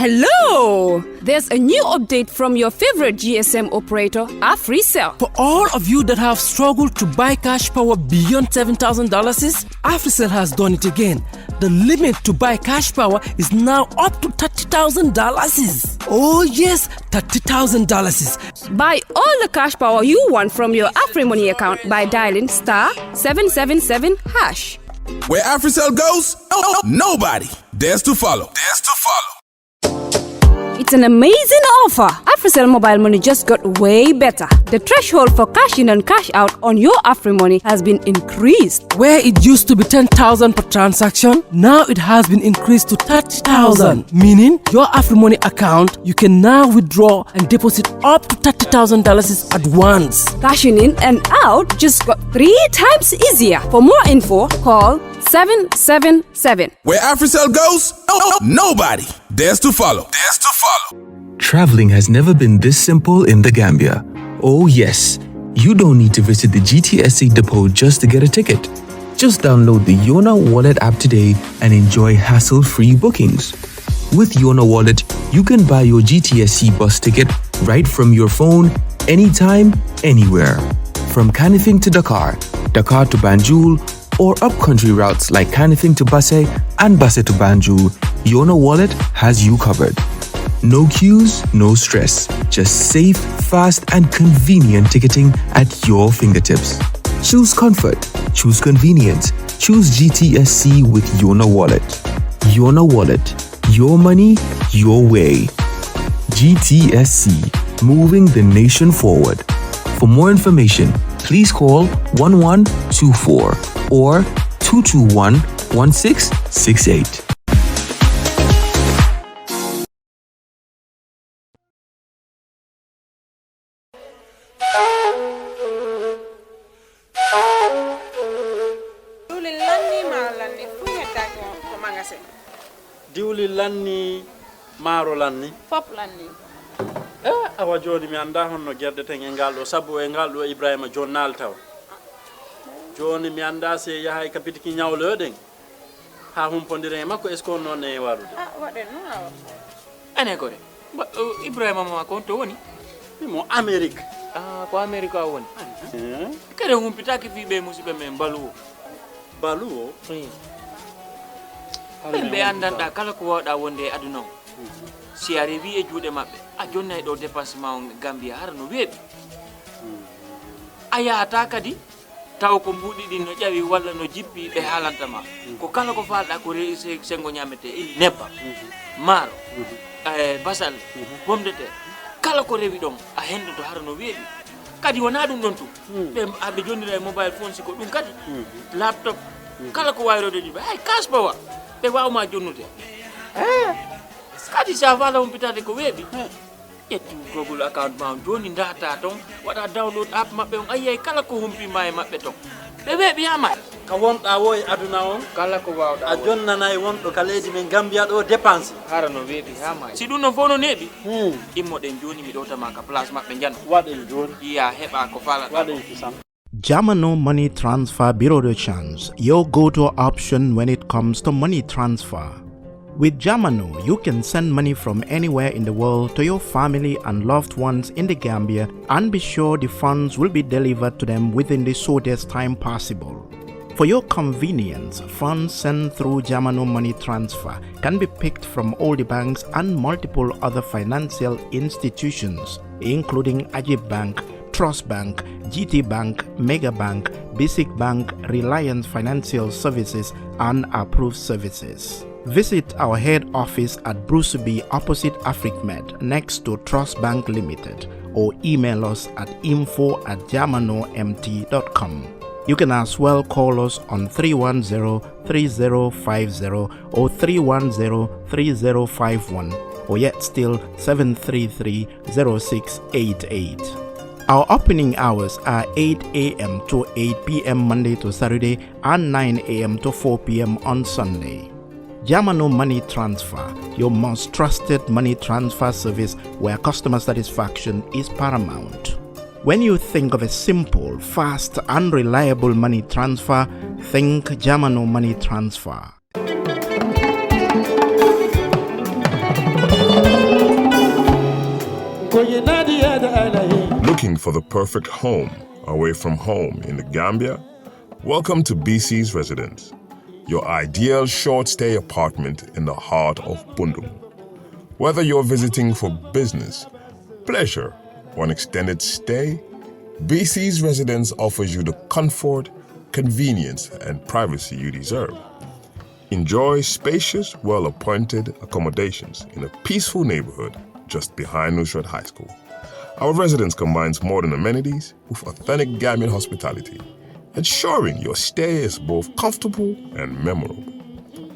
Hello! There's a new update from your favorite GSM operator, AfriCell. For all of you that have struggled to buy cash power beyond $7,000, AfriCell has done it again. The limit to buy cash power is now up to $30,000. Oh yes, $30,000. Buy all the cash power you want from your AfriMoney account by dialing *777#. Where AfriCell goes, nobody dares to follow. It's an amazing offer. AfriCell mobile money just got way better. The threshold for cash in and cash out on your AfriMoney has been increased. Where it used to be 10,000 per transaction, now it has been increased to 30,000. Meaning, your AfriMoney account, you can now withdraw and deposit up to $30,000 at once. Cashing in and out just got 3 times easier. For more info, call 777. Where AfriCell goes, nobody dares to follow. Traveling has never been this simple in the Gambia. Oh yes, you don't need to visit the GTSC depot just to get a ticket. Just download the Yona Wallet app today and enjoy hassle-free bookings. With Yona Wallet, you can buy your GTSC bus ticket right from your phone, anytime, anywhere. From Kanifing to Dakar, Dakar to Banjul, or upcountry routes like Kanifing to Basse and Basse to Banjul, Yona Wallet has you covered. No queues, no stress. Just safe, fast, and convenient ticketing at your fingertips. Choose comfort. Choose convenience. Choose GTSC with Yona Wallet. Yona Wallet. Your money, your way. GTSC. Moving the nation forward. For more information, please call 1124 or 221-1668. Diwli lanni maro lanni fop lanni awa joni mi anda honno gerde ten e ngaldo sabu e ngaldo Ibrahima jonnal taw joni mi anda se yahay kapitiki nyawloden ha humpondire makko est ce qu'on non e warude waden no ane gore Ibrahima ma ko to woni mo Amerique ko Amerique woni kare humpitaki fi be musibe men baluwo be andanda kala ko wawda wonde aduna si arrivi e juude mabbe a jonnay do dépassement Gambia har no weebi aya ata kadi taw ko mbudi din no jawi walla no jippi be halantama ko kala ko falda ko reese sengo nyamete ili nebba maro basal bomde te kala ko rewi don a hendo to har no weebi kadi wona dum don tu be abbe jonnira e mobile phone si ko dum kadi laptop kala ko wayrode di ay kasbawa be wawma jonnude kadi sa fala pitade ko weebi yetti Google account ma joni ndata ton wada download app mabbe on ayay kala ko humpi may mabbe ton be weebi yama ka wonda woy aduna on kala ko wawda a jonnanay wondo ka leydi men Gambia do dépense harano weebi yama si dun no fono nebi immo den joni mi dota ma ka place mabbe jan waden joni iya heba ko fala waden kisam Jamano Money Transfer Bureau de Change, your go-to option when it comes to money transfer. With Jamano, you can send money from anywhere in the world to your family and loved ones in the Gambia and be sure the funds will be delivered to them within the shortest time possible. For your convenience, funds sent through Jamano Money Transfer can be picked from all the banks and multiple other financial institutions, including Ajib Bank, Trust Bank, GT Bank, Mega Bank, Basic Bank, Reliance Financial Services, and Approved Services. Visit our head office at Bruceby opposite AfricMed next to Trust Bank Limited or email us at info@jamanomt.com. You can as well call us on 310-3050 or 310-3051 or yet still 733-0688. Our opening hours are 8 a.m. to 8 p.m. Monday to Saturday and 9 a.m. to 4 p.m. on Sunday. Jamano Money Transfer, your most trusted money transfer service where customer satisfaction is paramount. When you think of a simple, fast, and reliable money transfer, think Jamano Money Transfer. Looking for the perfect home away from home in the Gambia? Welcome to BC's Residence, your ideal short-stay apartment in the heart of Bundum. Whether you're visiting for business, pleasure, or an extended stay, BC's Residence offers you the comfort, convenience, and privacy you deserve. Enjoy spacious, well-appointed accommodations in a peaceful neighborhood just behind Nusrat High School. Our residence combines modern amenities with authentic Gambian hospitality, ensuring your stay is both comfortable and memorable.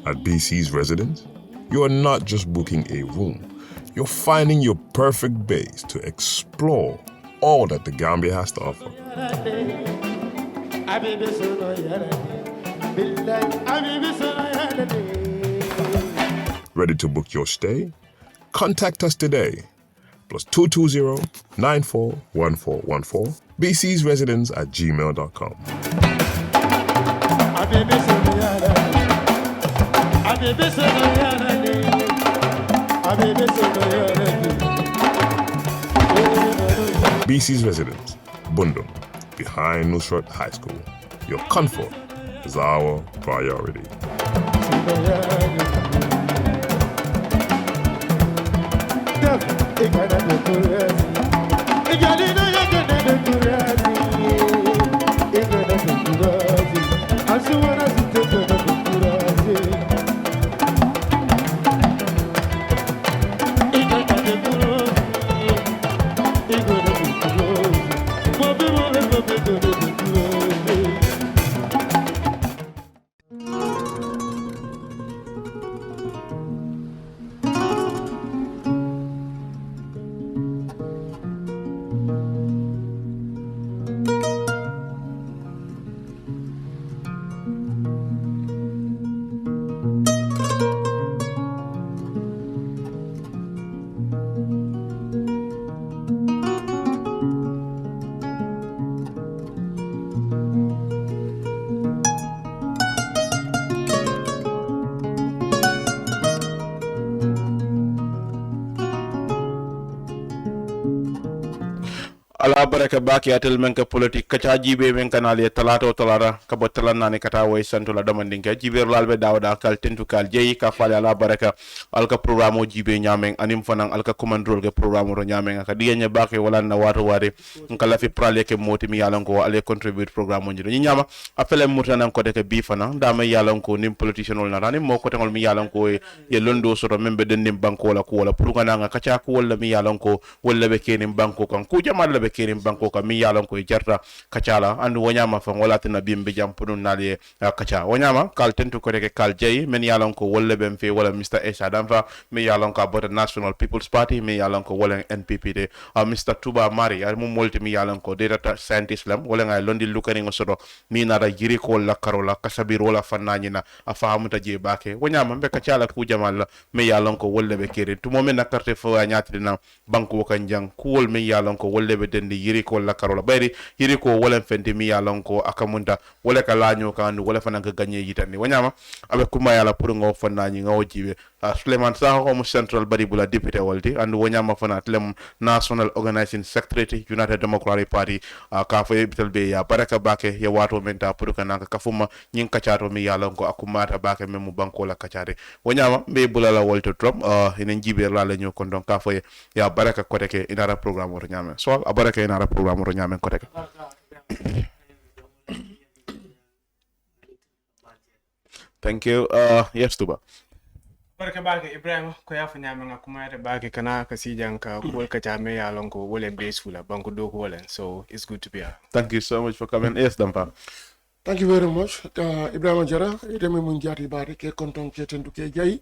At BC's Residence, you are not just booking a room, you're finding your perfect base to explore all that the Gambia has to offer. Ready to book your stay? Contact us today. +220 941414 BC's Residence at gmail.com. BC's Residence, Bundum, behind Nusrat High School. Your comfort is our priority. ala baraka baki atel men ka politique kacha jibe men kanale talata o talata ka botalan nane kata way santo la domandin ka jibe lalbe dawda kal tentu kal jeyi ka fale ala baraka alka programme o jibe nyamen anim fanan alka commandrol ke programme ro nyamen ka dienya baki wala na wato wade kala fi prale ke moti mi yalan ko ale contribute programme o ni nyama apele mutanan ko de ke bi fanan dama yalan ko nim politician ol na tani mo ko tangol mi yalan ko ye londo soto membe den nim banko la ko wala pour nga kacha ko wala mi yalan ko wala be kenim banko kan ku jamal la be kerim banko ka mi yalan ko jarta kacala andu wonyama fa wala tan bimbe jam pudun nali kacha wonyama kal tentu ko reke kal jey men yalan ko wolle bem fe wala Mr. Essa Dampha mi yalan ko about National People's Party mi yalan ko wala NPP de Mr. Touba Marrie ar mo molti mi yalan ko data scientist lam wala ngay londi lukani ngosodo mi nada jiri ko la karola kasabir wala fanani na afahamuta je bake wonyama be kacala ku jamal mi yalan ko wolle be kere to momen na carte fo nyati na banko kan jang kuol mi yalan ko wolle be dendi yiri ko la karola bayri yiri ko wala fenti mi yalan ko akamunta wala ka laño kan wala fanan ka gagné yitani wanyama abe kuma yala pour ngo fanani ngo jibe Sulayman Saho mo Central Badibu la député walti and wanyama fana tlem National Organizing Secretary United Democratic Party ka fa bitel be ya baraka bake ya wato menta pour kana ka fuma nyin kachato mi yalan ko akumata bake memu banko la kachare wanyama be bulala walto trop enen jibe la laño kon donc ka fa ya baraka ko teke inara programme ro nyame so baraka inara programme ro nyame ko teke thank you yes Touba barka bage Ibrahima ko yafa nyame nga kuma ta bage kana ka sijan ka wol ka jame ya lonko wole besula banko do ko wole so it's good to be here. Thank you so much for coming. Yes Dampha. Thank you very much Ibrahima Jara ideme mun jati bare ke konton ke tendu ke jayi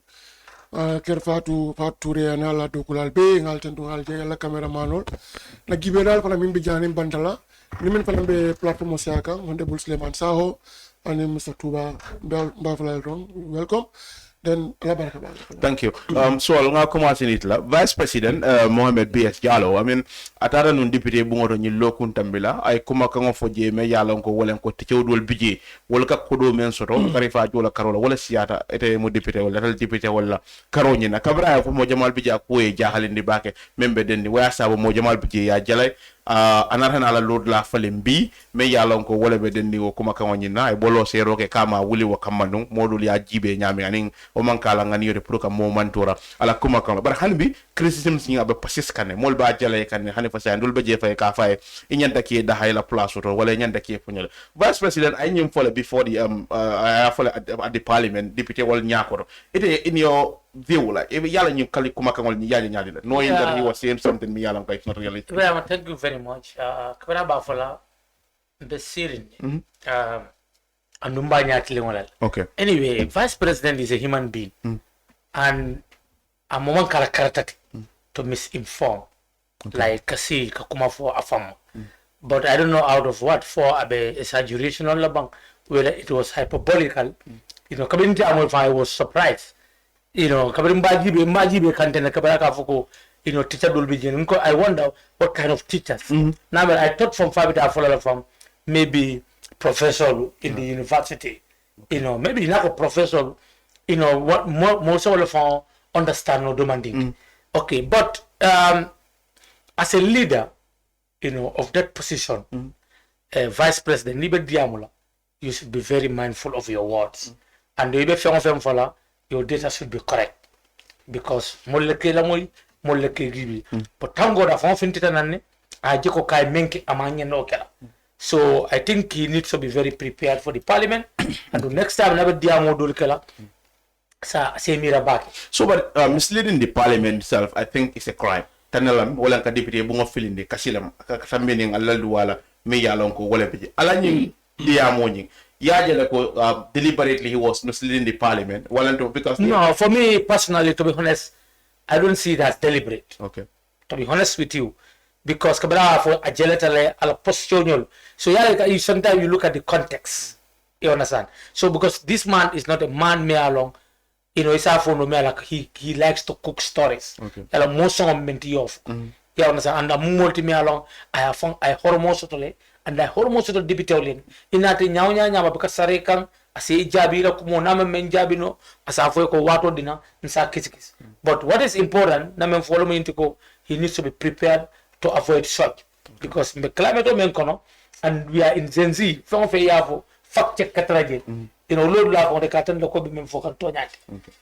ker fatu ture na la dokulal be ngal tendu ngal jayi la cameramanol na gibedal fana min bi jani bandala nimen fana be platform siaka Honorable Sulayman Saho and Mr. Touba Marrie welcome then ala baraka ba. Thank you. So nga commencé nit la Vice President Mohamed B.S. Diallo. I mean atara nun député bu ngoto ñi lokun tambila ay kuma ka ngo foje me yalla ko wolen ko tiewdol bije wala ka kodo men soto karifa jola karola wala siata ete mo député wala tal député wala karoñi na kabra ko mo jamal bija ko e jahalindi bake membe dendi waya sabo mo jamal bije ya jalay anarhana ala lord la falem bi me yalla ko wala be dendi wo kuma ka woni na e bolo se roke kama wuli wo kamandum modul ya jibe nyami anin o man kala ngani yore pour ka mo mantora ala kuma ka bar hanbi criticism singa be pasis kane mol ba jalay kane hani fa sa ndul be je fay ka fay inyanta ki da hayla place to wala nyanta ki punyal Vice President I nyim fole before the at the parliament deputy wal nyakoro ite in your view like if yalla ñu kali kuma ka ngol ni yaali ñaali la knowing that he was saying something me yalla ko it's not really Ibrahim, thank you very much kabara ba fola the sirin andumba ñaati le ngolal okay anyway Vice President is a human being and a moment kala karatati to misinform like kasi ka kuma fo afam but I don't know out of what for abe exaggeration on la bank whether it was hyperbolical you know community I was surprised you know kabrin bajibe kantena kabara ka fuko you know teacher will be I wonder what kind of teachers now I thought from Fabita follow from maybe professor in the university you know maybe not a professor you know what most of them understand no demanding okay but as a leader you know of that position Vice President Libe Diamola you should be very mindful of your words and the fem your data should be correct because moleke la moy moleke gibi but tango da fon fintita nanne a jiko kay menki amanya no kala so I think he needs to be very prepared for the parliament and the next time never diamo dul kala sa semira back so but misleading the parliament itself I think is a crime tanelam wala ka député bu nga filinde kasilam ka tambeni ngalal wala me yalon ko wala bi ala ñi diamo ñi yajale ko deliberately he was misleading the parliament because no for me personally to be honest I don't see that deliberate okay to be honest with you because kabara for ajeletale ala posture so yeah sometimes you look at the context you understand so because this man is not a man me along you know it's for no me like he likes to cook stories okay ala most of menti of you understand and multi me along I hormones tole and I hormones to debitolin inati nyawnya because sare kan ase jabira kumo na men jabino asafo ko wato dina nsa kisikis but what is important na men follow me into go he needs to be prepared to avoid shock because the climate o men kono and we are in Gen Z fon fe yavo fact check katraje you know lord la on de katan lo ko bi men fokan toñati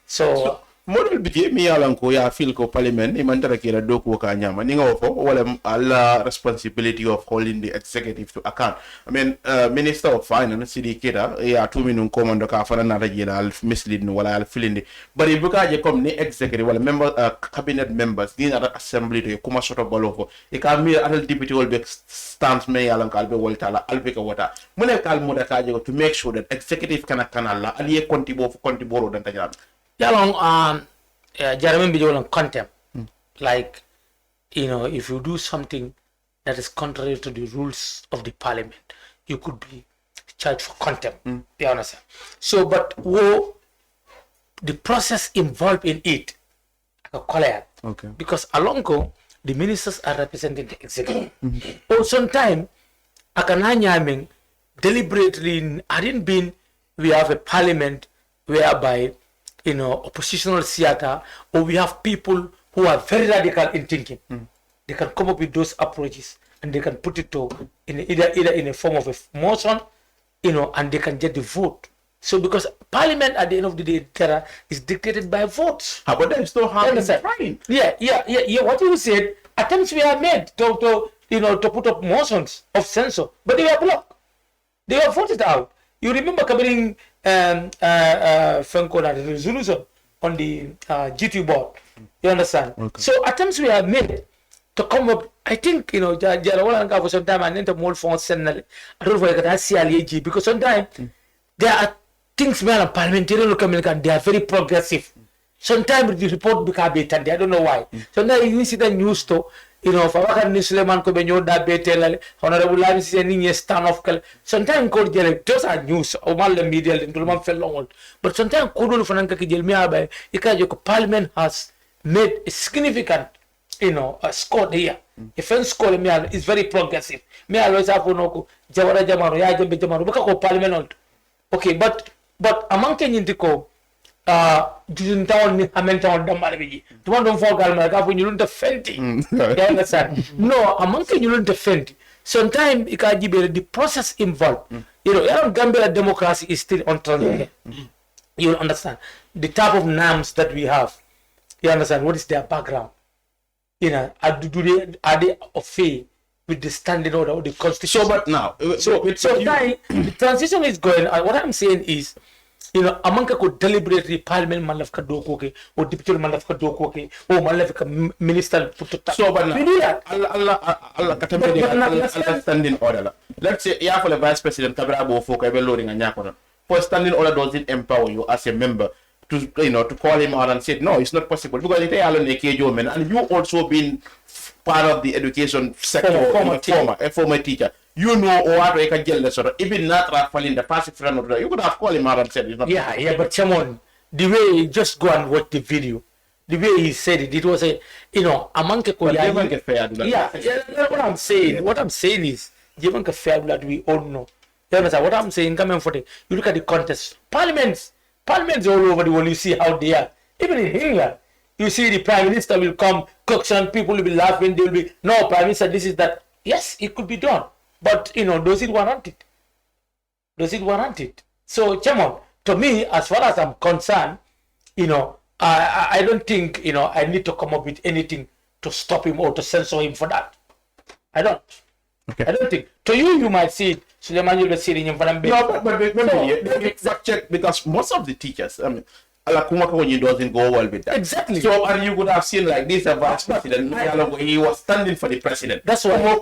so model bije mi yalan ko ya fil ko parliament e man tara kira doku ka nyama ni nga fo wala alla responsibility of holding the executive to account I mean minister of finance sidi kida ya 2 minun commando ka fana na rajina al mislead no wala al filindi bari buka je comme ni executive wala member cabinet members ni na assembly to kuma soto balofo e ka mi al deputy wol be stance me yalan ka albe wolta la albe ka wata mune kal moda ka je to make sure that executive kana la ali kontiboro dan tajam Yalong Jeremy Bijolan contempt like you know if you do something that is contrary to the rules of the parliament you could be charged for contempt you understand so but the process involved in it okay because along go the ministers are representing the executive or sometimes akananya deliberately hadn't been we have a parliament whereby you know oppositional theater or we have people who are very radical in thinking they can come up with those approaches and they can put it to in either in a form of a motion you know and they can get the vote so because parliament at the end of the day terror is dictated by votes but there is no harm in trying yeah what you said attempts we have made to you know to put up motions of censure but they were blocked they were voted out you remember covering Fenko the resolution on the GT board. You understand? Okay. So attempts we have made to come up. I think you know, for some time and then the more fonts and I don't know if I see because sometimes there are things where parliamentarian communicate they are very progressive. Sometimes the report become better. I don't know why. Sometimes you see the news to you know, for wakan ni Sulayman ko benyo da betel honorable Lamin Cissé ni stand off kal sometimes ko jele those are news o mal the media to man fel long but sometimes ko do fanan ka jel mi abay ikaje ko parliament has made a significant, you know, a score here. Defense score me is very progressive. Me always have no jawara jamaro ya jambe jamaro baka ko parliament. Okay, but among Kenyan ko jujun town ni Hamilton damare biji. To one don't forget my ka you don't defend. You understand? No, among Kenyan you don't defend. Sometimes ikaji the process involved. You know, around Gambia democracy is still on trial. You understand? The type of names that we have. You understand? What is their background? You know, are they of faith with the standing order or the constitution? So, but now, the transition is going. What I'm saying is, you know, among ko deliberately parliament malaf ka doko ke, or deputy malaf ka doko ke, or malaf ka minister put to. So, but now, Allah katambe standing order. Let's say, yeah, for the vice president, kabra abo fo ka be loading anyakona. For standing order doesn't empower you as a member to, you know, to call him out and say no, it's not possible because it and you also been part of the education sector, former teacher. You know what I can get lesson. Even not falling the passive friend of you could have called him out and said it's not yeah, but come on, the way just go and watch the video, the way he said it, it was a, you know, among the what I'm saying is given a fair blood we all know. You understand what I'm saying? Come on for it. You look at the contest. Parliaments all over the world, you see how they are. Even in England, you see the Prime Minister will come, cooks and people will be laughing, they will be, no, Prime Minister, this is that. Yes, it could be done. But, you know, does it warrant it? Does it warrant it? So, Chamon, to me, as far as I'm concerned, you know, I don't think, you know, I need to come up with anything to stop him or to censor him for that. I don't. Okay. I don't think. To you might see it. Sulayman, you'll be sitting in front of me. No, but exact check because most of the teachers, I mean, Alakumaka doesn't go well with that. Exactly. So, and you would have seen like this vice president, he was standing for the president. That's why. I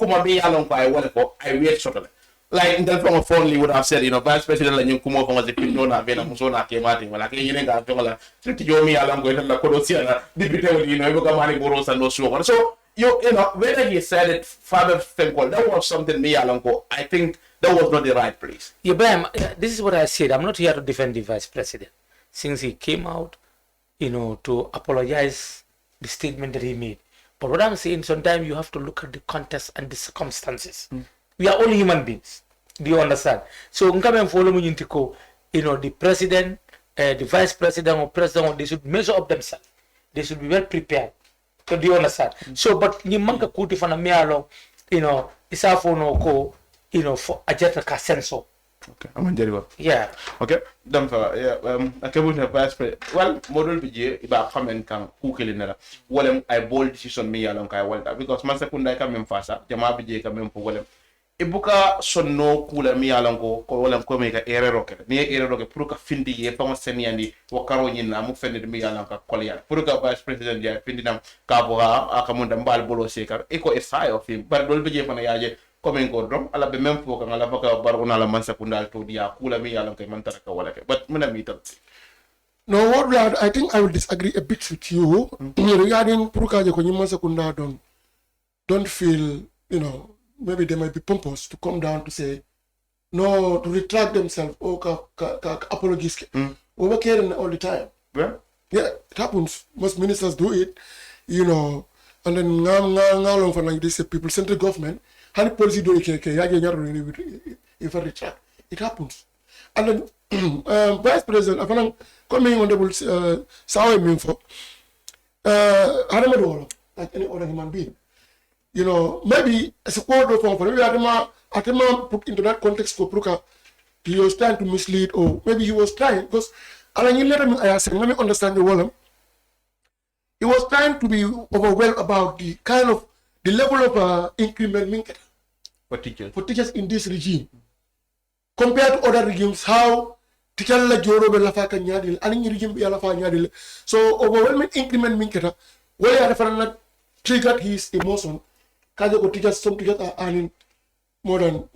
wait shortly. Like in the form of phone, you would have said, you know, vice president, like you come over as a Pindona, Vena Musona, Kemati, like you know, Yomi Alam going to La Codosiana, deputy, you know, Yogamani Boros and no so. So, you know, whether he said it, Father Temple, that was something me, Alanko. I think that was not the right place. Yeah, but this is what I said. I'm not here to defend the vice president. Since he came out, you know, to apologize the statement that he made. But what I'm saying, sometimes you have to look at the context and the circumstances. We are all human beings. Do you understand? So, you know, the president, the vice president or president, they should measure up themselves. They should be well prepared. So, do you understand? So, but you manka kuti fana mealo, you know, isafo no ko, you know, for ajata ka sensor. Okay, I'm on yeah. Okay, Dampha, yeah, I can't vice president. Well, model BJ, about comment can cook in there. Well, I bold decision me along I want that because my second I come in faster, Jama BJ come in for well. Ibuka sonno kula mi alango ko wala ko me ka error rocket ni error rocket pour ka findi ye fama seni andi wakaro nyina mu fendi mi alanka kolya pour ka vice president ya findi nam ka bo akamunda mbal bolo sekar e ko e sai of him bar dol beje fana yaje comme ko drom ala be même fo ka ngala baka baruna la man sakundal to dia kula mi alanka man taraka wala ke but mena mi tam. No, what I think I will disagree a bit with you regarding Purukaje Konyima Sekunda don't feel, you know, maybe they might be pompous to come down to say no, to retract themselves or apologies. Over caring all the time. Yeah, it happens. Most ministers do it, you know, and then long for like this people central government how policy do it if I retract. It happens. And then vice president coming honorable Saho Minfo like any other human being. You know, maybe as a quote of maybe Atema put into that context for Pruka, he was trying to mislead, or maybe he was trying, because let me understand the word. He was trying to be overwhelmed about the kind of the level of increment for teachers in this regime. Compared to other regimes, how teachers like Joro Belafaka Nyadil, and in regime Yalafa Nyadil. So overwhelming increment minketa, where I triggered his emotion. Kaja teachers, some teachers are earning more than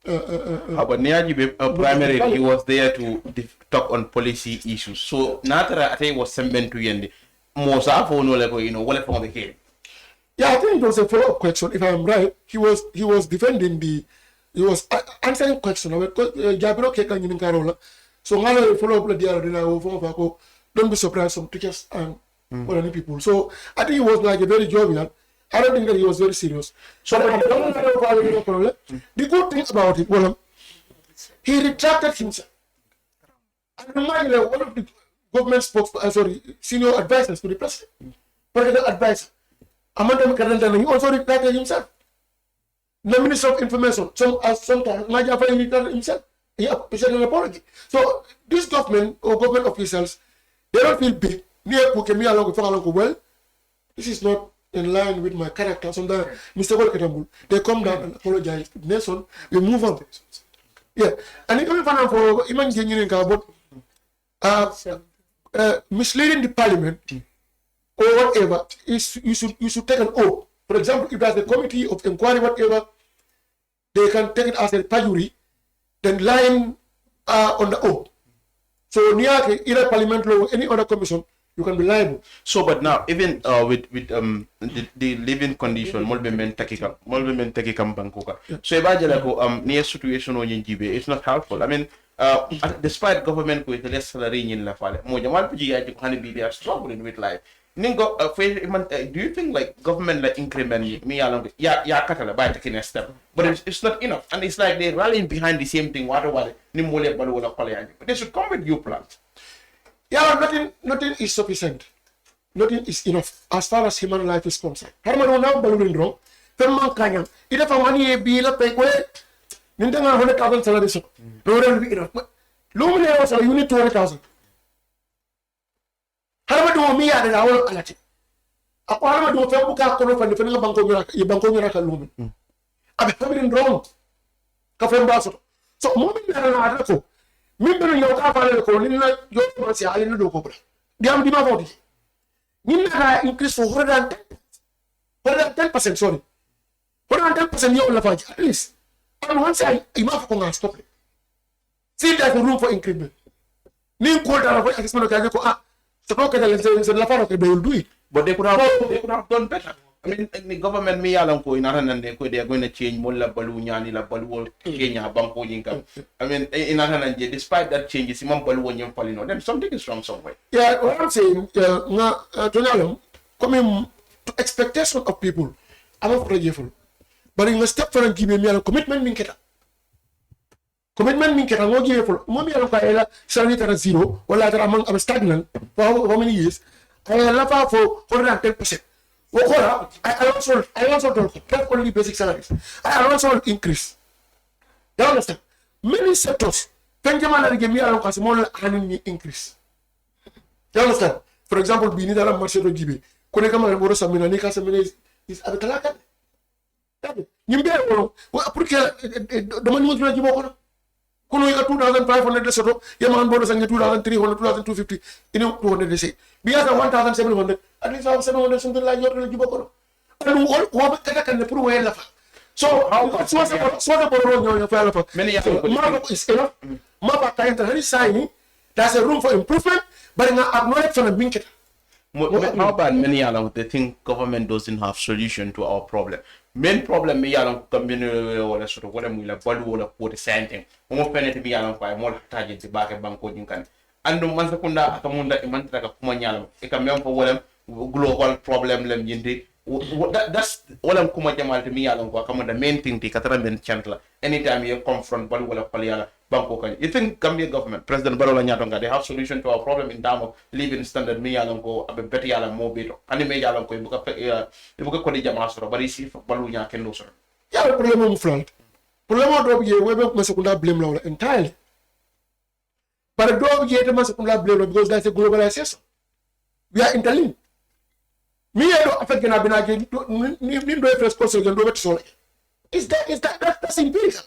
but primarily he was there to talk on policy issues. So Natara I think was sent to Yendi. Most of all, you know, what from the game. Yeah, I think it was a follow-up question. If I'm right, he was defending he was answering question. Jabiro keka nyini karola. So ngalo follow-up la diaro dina wo don't be surprised some teachers and other people. So I think he was like a very jovial. I don't think that he was very serious. So the good thing about it, well, he retracted himself. And imagine one of the government senior advisors to the president, political advisor, Amanda Karantana, he also retracted himself. The Minister of Information, sometimes Majafa retracted himself. He issued an apology. So this government or government officials, they don't feel big. Well, this is not in line with my character. Sometimes Mr. They come down and apologize to the nation. We move on. Yeah. And even for misleading the parliament or whatever, you should take an oath. For example, if there's a committee of inquiry, whatever, they can take it as a perjury, then lying on the oath. So near either parliament law or any other commission, you can be liable. So, but now even with the living condition, mulbe taki kam bankuka. So ibajala ko near situation on jibe, it's not helpful. I mean, despite government with less salary in la fale, mo jamal puji ya ko they are struggling with life. Ningo, do you think like government like increment me along ya katala by taking a step, but it's not enough, and it's like they're rallying behind the same thing. But they should come with new plans. Yeah, nothing is sufficient. Nothing is enough as far as human life is concerned. Harmano now balloon wrong. Femman kanya. Ida for money be la pay way. Nintanga 100,000 salary so. No will be enough. Lumina was a unit 200,000. Harmano me and our alati. Apartment do Fabuka Kono and the Fenga Banco Miracle Lumen. I'm having wrong. Kafem Basso. So, moment and I Mimber your car for Nina, your Marcia, I know Cobra. Diam Dima body. Nina increased for 110%, sorry. 110% your lavage, at least. On one side, enough on stop it. See, there's a room for increment. Nim quarter of what I can go. Suppose they will do it. But they could have done better. I mean, the government me along ko inaran and they are going to change mola balunya ni la baluol Kenya banko income. I mean, inaran and despite that changes, imam baluon yung palino. Then something is wrong somewhere. Yeah, what I'm saying, coming to expectation of people, I'm not grateful. But in a step for a commitment minketa. Commitment minketa no grateful. Mommy along kaela salary at zero, while I'm stagnant for how many years? I love her for 110%. I also don't get only basic salaries. I also increase. You understand? Many sectors, Benjamin give me a small annual increase. You understand? For example, we need a market to give. Konekama and Boros Samina Nika Samina is at the Talaka. Nimbe, the money was ready. Kuno you got 2,500 Lesotho, Yaman bonus and 2,300, 2,250, 200 they say. We have 1,700, at least 700 something like your Giboko. And what can the poor way left? So, how what's the many is enough. Mapa can't signing. There's a room for improvement, but in acknowledge from the Binket. How about many along they think government doesn't have solution to our problem? Main problem me along community or sort of what I'm will or put the same thing. More penalty be along by more target the back banko can. And the Mansakunda Akamunda Imantaka Kumanyalam, a command for what global problem lemjindi. That's all I'm Kumajamal to me along the main thing the Cataraman Chandler. Anytime you confront Baluala Paliala. Banko, you think Gambia government, President Barola Nyatonga, they have solution to our problem in terms of living standard, me alongo, a better yalan mobile, and me alongo, you book a college master, but you see for Balunya can lose her. Yeah, problem front. Problem of ye, we must blame Lola entirely. But a dog yet must blame because that's a globalization. We are interlinked. Me, I don't affect Ganabina, first person can do it solely. That's empirical.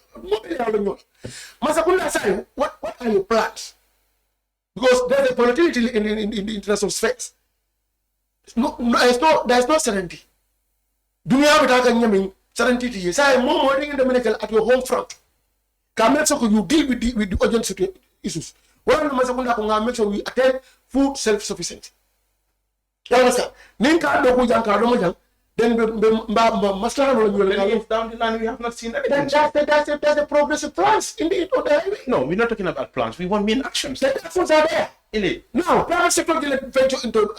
Masakunda say, what are your plans? Because there's a volatility in the international space. There's no certainty. Dunia without any certainty. Say more in the medical at your home front. Can make sure you deal with the urgent issues. One Masakunda can make sure we attain food self-sufficiency. You understand? Ninka doku janka domo jang. then maslahan if down the line we have not seen anything. That's a progressive plans indeed on the highway. No, we're not talking about plans. We want main actions. The actions are there. Indeed. Now, private sector will venture into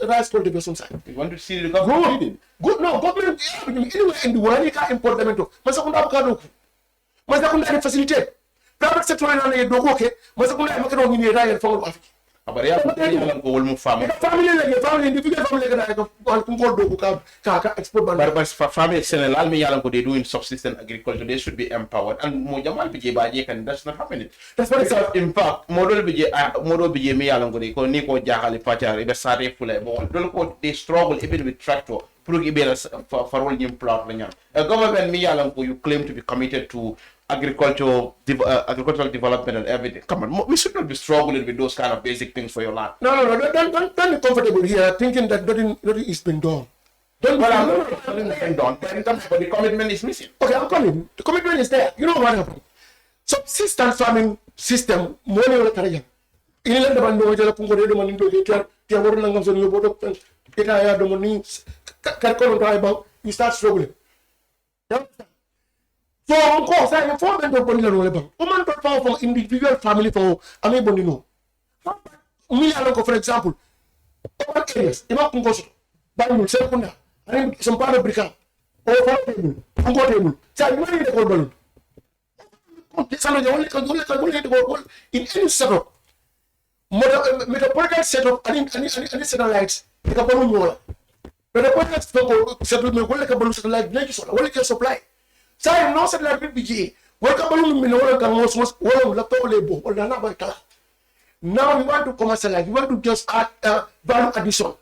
rice cultivation side. We want to see the government leading. Good. No, government anywhere in the world you can import them into. Masakunda avocado. Masakunda facilitate. Private sector na do okay. Masakunda makero ni rice for Africa. But yeah, family individual family export but family Senegal me yalan ko they doing subsistence agriculture, they should be empowered, and mo jamal bije baje kan that's not happening. That's what it's in fact model bije me yalan ko de ko ni ko jaxali patiar be sare fulay bon dol ko they struggle even with tractor pour que be farol nim plot la ñam government me yalan ko you claim to be committed to agricultural development and everything. Come on, we should not be struggling with those kind of basic things for your land. No, don't be comfortable here thinking that nothing is been done. I'm not done, but in terms of the commitment is missing. Okay, I'm coming. The commitment is there. You know what happened? Subsistence farming system, money or Karajan. In the band, no other Pungo, the money to get your water and your boat, get I the money, you start struggling. So, of course, I inform them to put in a roll. Woman to power from individual family for unable to know. For example, open areas, if I can go to Secunda, and some part of Brica, or Pungo table. So, I want to go balloon. This is only to go in any setup. Metropolitan setup, and satellites, like a balloon. Metropolitan settlement, like a balloon satellite, like a supply. So I know that like BG. Welcome to now we want to commercialize. We want to just add value addition.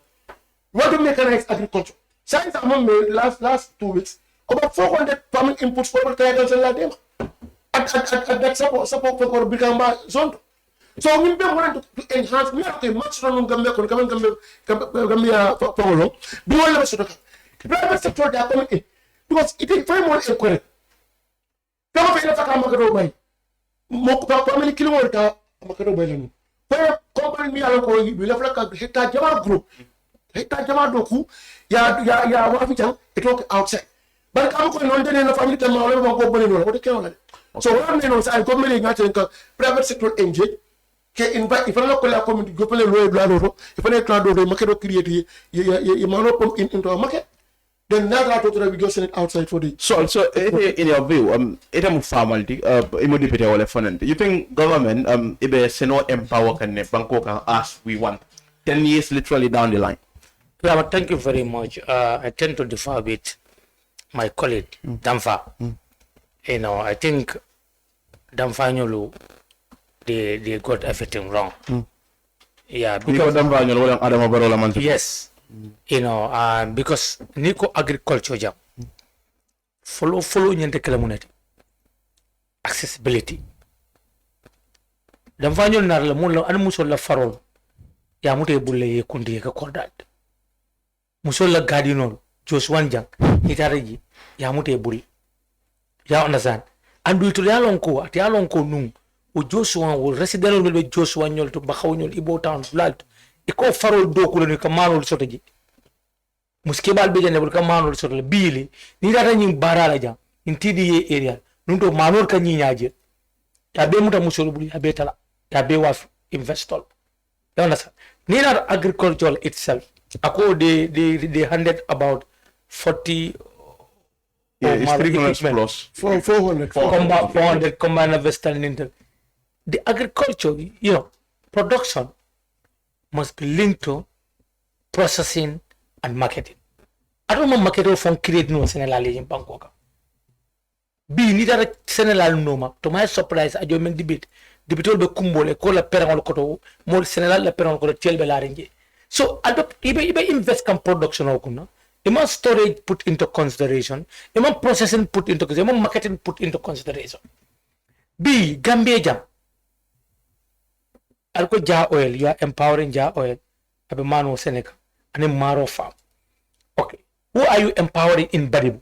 We want to mechanize agriculture. Since among me last 2 weeks, about 400 farming inputs for the at that support for become zone. So we want to enhance. We have to much run Gambia for be all of us. Private sector they are coming in because it is very more incorrect. Kama vile nataka makaro bai mokpa family kilo ta makaro bai lanu kwa company mi ala ko bi la flaka hita jama group hita jama doku ya wa fi jang it work outside but kam ko non dene na family tam wala ko bani non ko ke wala so wala ne non sa government ngate ka private sector engage ke invite ifana ko la community go pele loy bla do ifana plan do makaro create ye mano pom into a market. Then now we go send it outside for the so in your view it am formality immediately wala fonante you think government ibe seno empower kan ne banko kan ask we want 10 years literally down the line. Yeah, but thank you very much. I tend to differ with my colleague Dampha. You know, I think Dampha Nyolu they got everything wrong. Yeah, because yes. You know, because Nico agriculture jam follow nyente kalamuneti accessibility dam fanyo nar la mun la an musol la farol ya mute bulle ye kundi ka kordat musol la gadinol jos wanjang itaraji ya mute bul ya understand andu to yalon ko num o Joshua o resident be Joshua nyol to baxawnyol ibo town lalt iko farol dokulo ni ka manol sotoji muskebal be jane ka manol sotole bili ni data nyi barala jam intidi ye area nundo manol ka nyi nyaaje ya be muta musol buli ya be tala ya be waf investor you understand ni na agriculture itself ako they handed about 40 plus 400 combined harvester and intel. The agriculture, you know, production must be linked to processing and marketing. I don't know marketing from create no Senegal in Bangkok. Be neither Senegal no ma. To my surprise, I don't debate. Debate all the kumbo le call a parent koto more Senegal la parent koto tell belaringe. So adopt ibe invest in production okuna. Ima storage put into consideration. Ima processing put into consideration. Ima marketing put into consideration. B Gambia jam. Alko ja oil, you are empowering ja oil. Abe mano Seneca. And Maro farm. Okay. Who are you empowering in Badibu?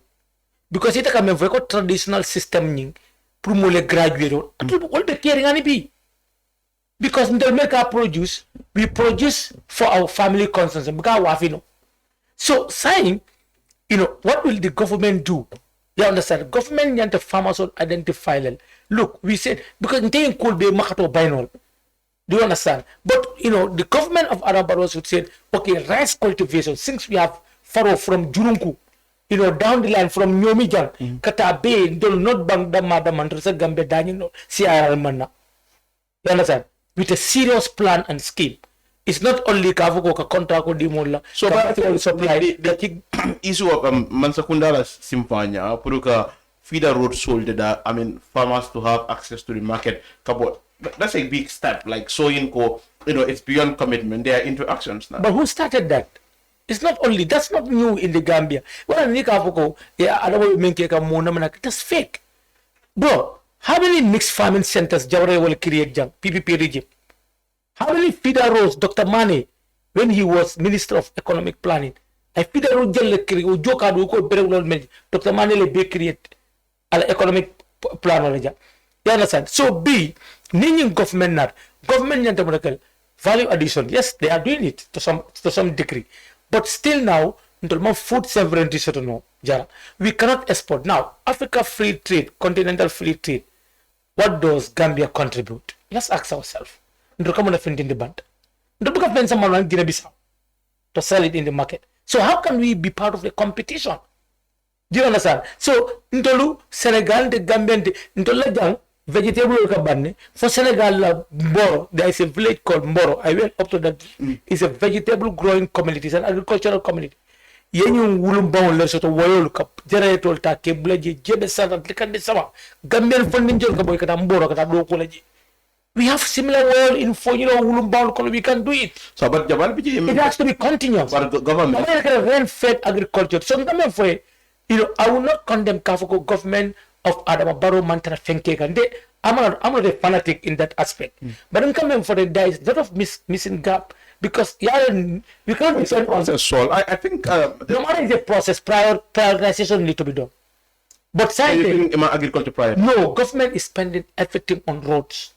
Because it can be a traditional system ning promole graduate. All the caring ani be. Because they make our produce, we produce for our family consumption. Because wafino. So saying what will the government do? You understand? Government and the farmers will identify them. Look, we said, because they could be makato binol. Do you understand? But, the government of Arab Baros would say, okay, rice cultivation, since we have furrow from Jurunku, down the line from Nyomijan, Kata Bay, do not bang the madam and Gambe Daniel, Sierra Mana. You understand? With a serious plan and scheme. It's not only Kavuko contract with Dimola. So, the issue of Mansakundala Simpanya, Puruka feeder road sold that farmers to have access to the market. That's a big step. Like sowing it's beyond commitment. They are into actions now. But who started that? It's not only that's not new in the Gambia. Well, that's fake. Bro, how many mixed farming centers Jawara will create PPP regime? How many feeder roads Dr. Marrie, when he was Minister of Economic Planning, I feeder road Dr. Marrie le be create an economic plan. You understand? So B, Ninging government value addition. Yes, they are doing it to some degree. But still now, until food sovereignty, we cannot export. Now, Africa free trade, continental free trade, what does Gambia contribute? Let's ask ourselves. To sell it in the market. So how can we be part of the competition? Do you understand? So, Ntolu, Senegal, the Gambian, Ntolu, vegetable for Senegal, Mboro, there is a village called Mboro. I went up to that. It's a vegetable growing community, it's an agricultural community. Yenyu wulumbaw le soto woyol ka generator ta ke blaje jebe sata tikande sama Gambian funding jol ka boy kata Mboro kata do ko laji. We have similar world in wulumbaw, we can do it. So but it has to be continuous. But the government rain-fed agriculture. So I will not condemn Kafuko government of Adama Barrow Mantara Fenke. I'm not a fanatic in that aspect. But I'm coming for it. There is a lot of missing gap because we can't depend on I think no matter is a process, prioritization need to be done. But agriculture priority. No, government is spending everything on roads.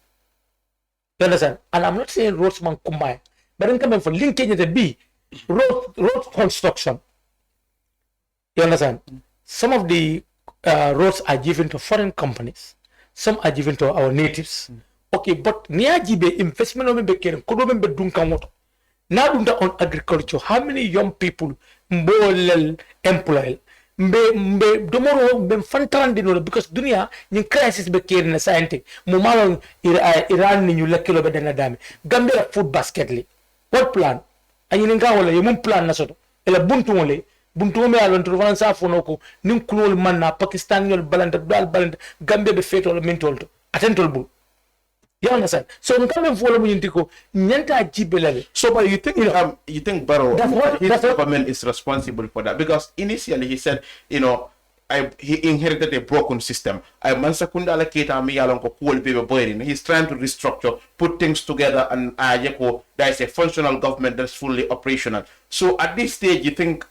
You understand? And I'm not saying roads man combine, but I'm coming for linkage the B road construction. You understand? Some of the roads are given to foreign companies. Some are given to our natives. Okay, but niajibe investment on now on agriculture. How many young people employ? Because dunia ni crisis be kiri na science mumalo Iran ni nyula kilo be dana dami Gambia food basket li what plan ayini nga wala yum plan na soto ela buntu me alon to vansa fonoko nin kulol manna Pakistan yol balanda Gambia be feto le mentol to atentol bu. You understand? So Gambia follow me intiko nyanta jibelale. So but you think Barrow his government is responsible for that because initially he said he inherited a broken system. He's trying to restructure, put things together, and there is a functional government that's fully operational. So at this stage, you think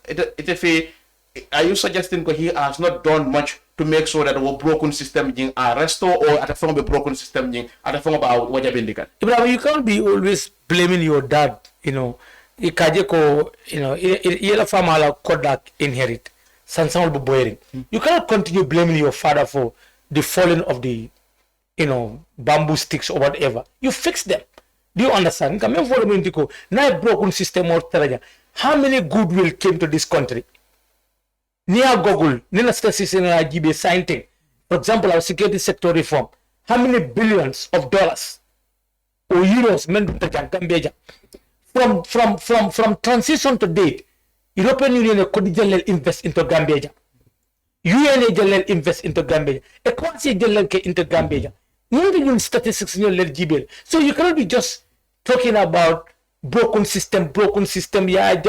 are you suggesting that he has not done much to make sure that our broken system are restored, or at a form of broken system at a form about what you can't be always blaming your dad. You cannot inherit. You cannot continue blaming your father for the falling of the bamboo sticks or whatever. You fix them. Do you understand? Now broken system or how many goodwill came to this country? Near Google, Nina GB science. For example, our security sector reform. How many billions of dollars or euros from transition to date? European Union could invest into Gambia. UN invest into Gambia. Equality into Gambia. Not statistics in your GBL. So you cannot be just talking about broken system. Yeah,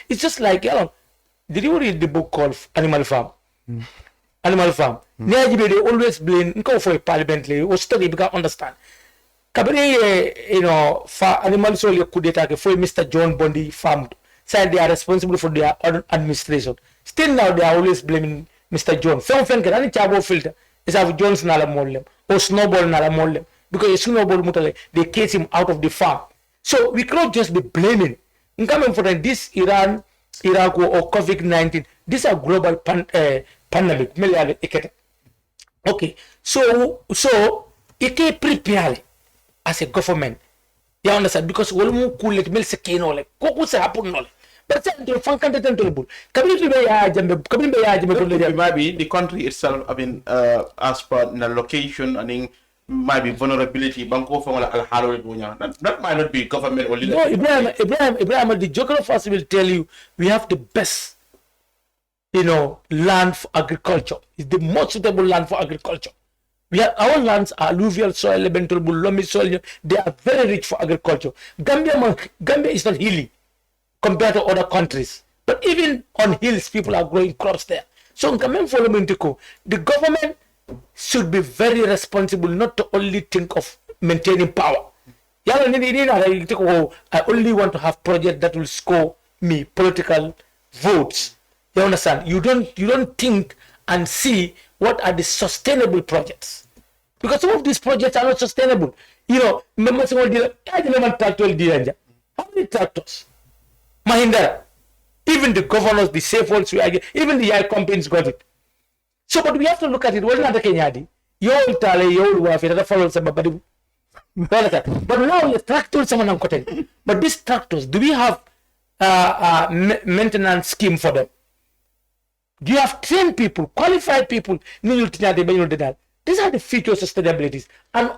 it's just like did you read the book called Animal Farm? Animal Farm. They always blame for a parliament or study because understand. For animals only could attack for Mr. John Bondi farmed. Said they are responsible for their administration. Still now they are always blaming Mr. John. Some can any chabo filter is have John's nala mollem or snowball nala mollem because a snowball mutale they case him out of the farm. So we cannot just be blaming. In coming for this Iraq or COVID-19, This is a global pandemic. Okay, so it can prepare as a government. You understand? Because we will cool it, mil sekino le. Koku se happen no le. But then the function that terrible. Maybe the country itself, I mean, as per the location, I think might be vulnerability. Banko from that might not be government or leadership. No, Ibrahim, the geographers will tell you we have the best, land for agriculture. It's the most suitable land for agriculture. Our lands are alluvial soil, elemental loamy soil. They are very rich for agriculture. Gambia is not hilly compared to other countries. But even on hills, people are growing crops there. So the government should be very responsible, not to only think of maintaining power. I only want to have projects that will score me political votes. You understand? You don't think and see what are the sustainable projects, because some of these projects are not sustainable. How many tractors? Mahindra, even the governors, the safe ones, even the air companies got it. So, but we have to look at it. What is the Kenyadi? You tell you have it. Follow some Badibu. But now the tractors, someone cutting. But these tractors, do we have a maintenance scheme for them? Do you have trained people, qualified people? These are the future sustainabilities. And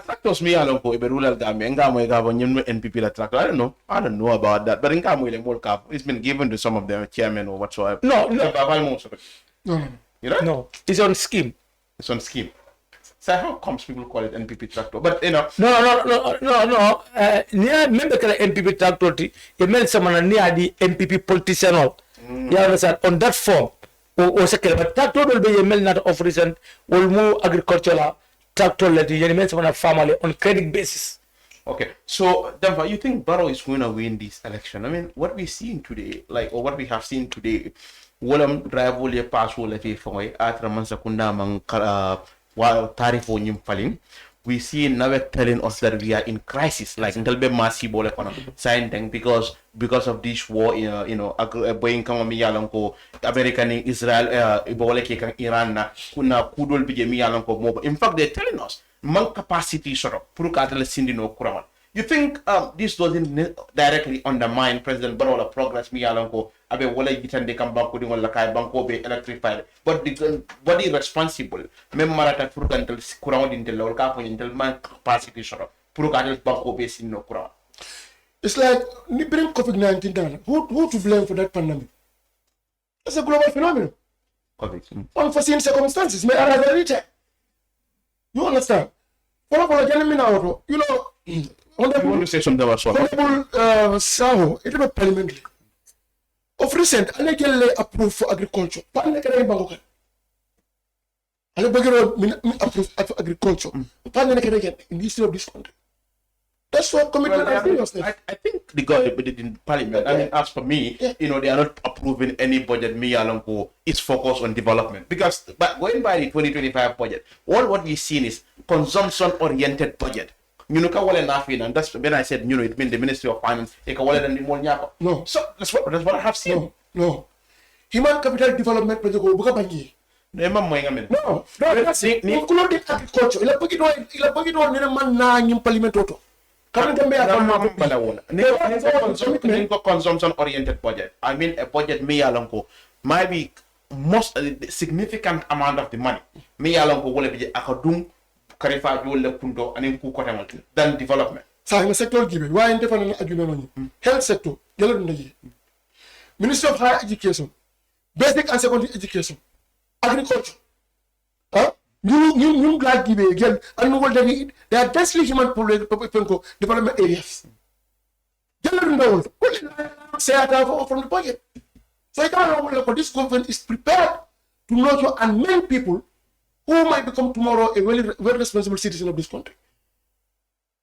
tractors me along go rural NPP tractor. I don't know about that. But in it's been given to some of them chairman or whatsoever. No. No. It's on scheme. It's on scheme. So how comes people call it NPP tractor? But No. Remember the NPP tractor. You meant someone near the NPP politician. You understand? On that form, or second, but tractor will be a mail not of recent will move agricultural tractor lady. You meant someone family on credit basis. Okay, so Dampha, you think Barrow is going to win this election? I mean, what we seen today, or what we have seen today, Wolam drive will ye pass will let for after Mansakunda mang tarifo nyim falling. We see now telling us that we are in crisis, like until be massive sign because of this war, boying kama miyalanko American Israel ibole ke Iran na kuna kudol bije miyalanko moba. In fact, they're telling us man capacity sort of purukatele sindi no kuraman. You think this doesn't directly undermine President Barrow progress miyalanko abe wala gitande kam banko di wala kay banko be electrified, but the body responsible mem marata furukantel kuraman dintel lol ka fo dintel man capacity sort of purukatel banko be sin no kuraman. It's like you bring COVID-19 down. Who to blame for that pandemic? It's a global phenomenon. COVID. Unforeseen circumstances may arise. You understand? You want to say something about Honorable Saho, it was parliamentary. Of recent, I get approved for agriculture. But I get approved for agriculture. But I get in the history of this country. That's what commitment and seriousness. I think they got it in parliament. I mean, as for me, they are not approving any budget. Me along it's focused on development. Because going by the 2025 budget, all what we've seen is consumption-oriented budget. And that's when I said, it means the Ministry of Finance. No. So that's what I have seen. No. Human capital development project go buka bangi. No. That's including agriculture. Ila pagi do nene man na nyim parliament auto. Consumption oriented budget. I mean a budget me alonko might be most significant amount of the money. Me alonko wole be akadum karifa jole kundo anin ku kotamal than development. Sa in sector gibe why independent argument on health sector yellow ndaji. Ministry of Higher Education, Basic and Secondary Education, Agriculture. You glad give again and they are densely human development areas. From the budget. So I don't know this government is prepared to nurture and many people who might become tomorrow a very responsible citizen of this country.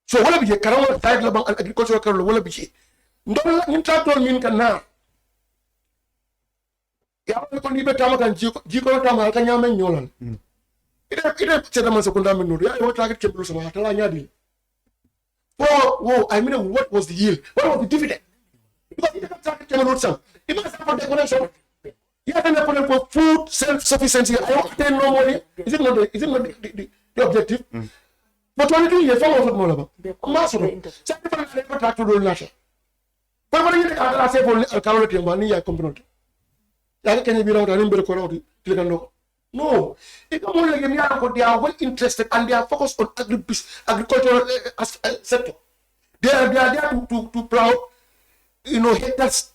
So what be a Karawa side and agricultural career will be. Don't try to mean can now. Ya ko ni betama kan jiko tama kan nyame nyolan. Ida cheta man sekunda minuru ya what target kebulu sama hatala nyadi. Whoa, I mean what was the yield? What was the dividend? Because it target kebulu sam. It must have a connection. Yeah, and for food self-sufficiency. I want to no money. Is it not the objective? But when you hear from more about master, sacrifice never try to do nothing. But when you are say for alcoholic money, I comprehend. I can be out and in the no, it only give me they are well interested and they are focused on agricultural sector. They are there to plow, hectares,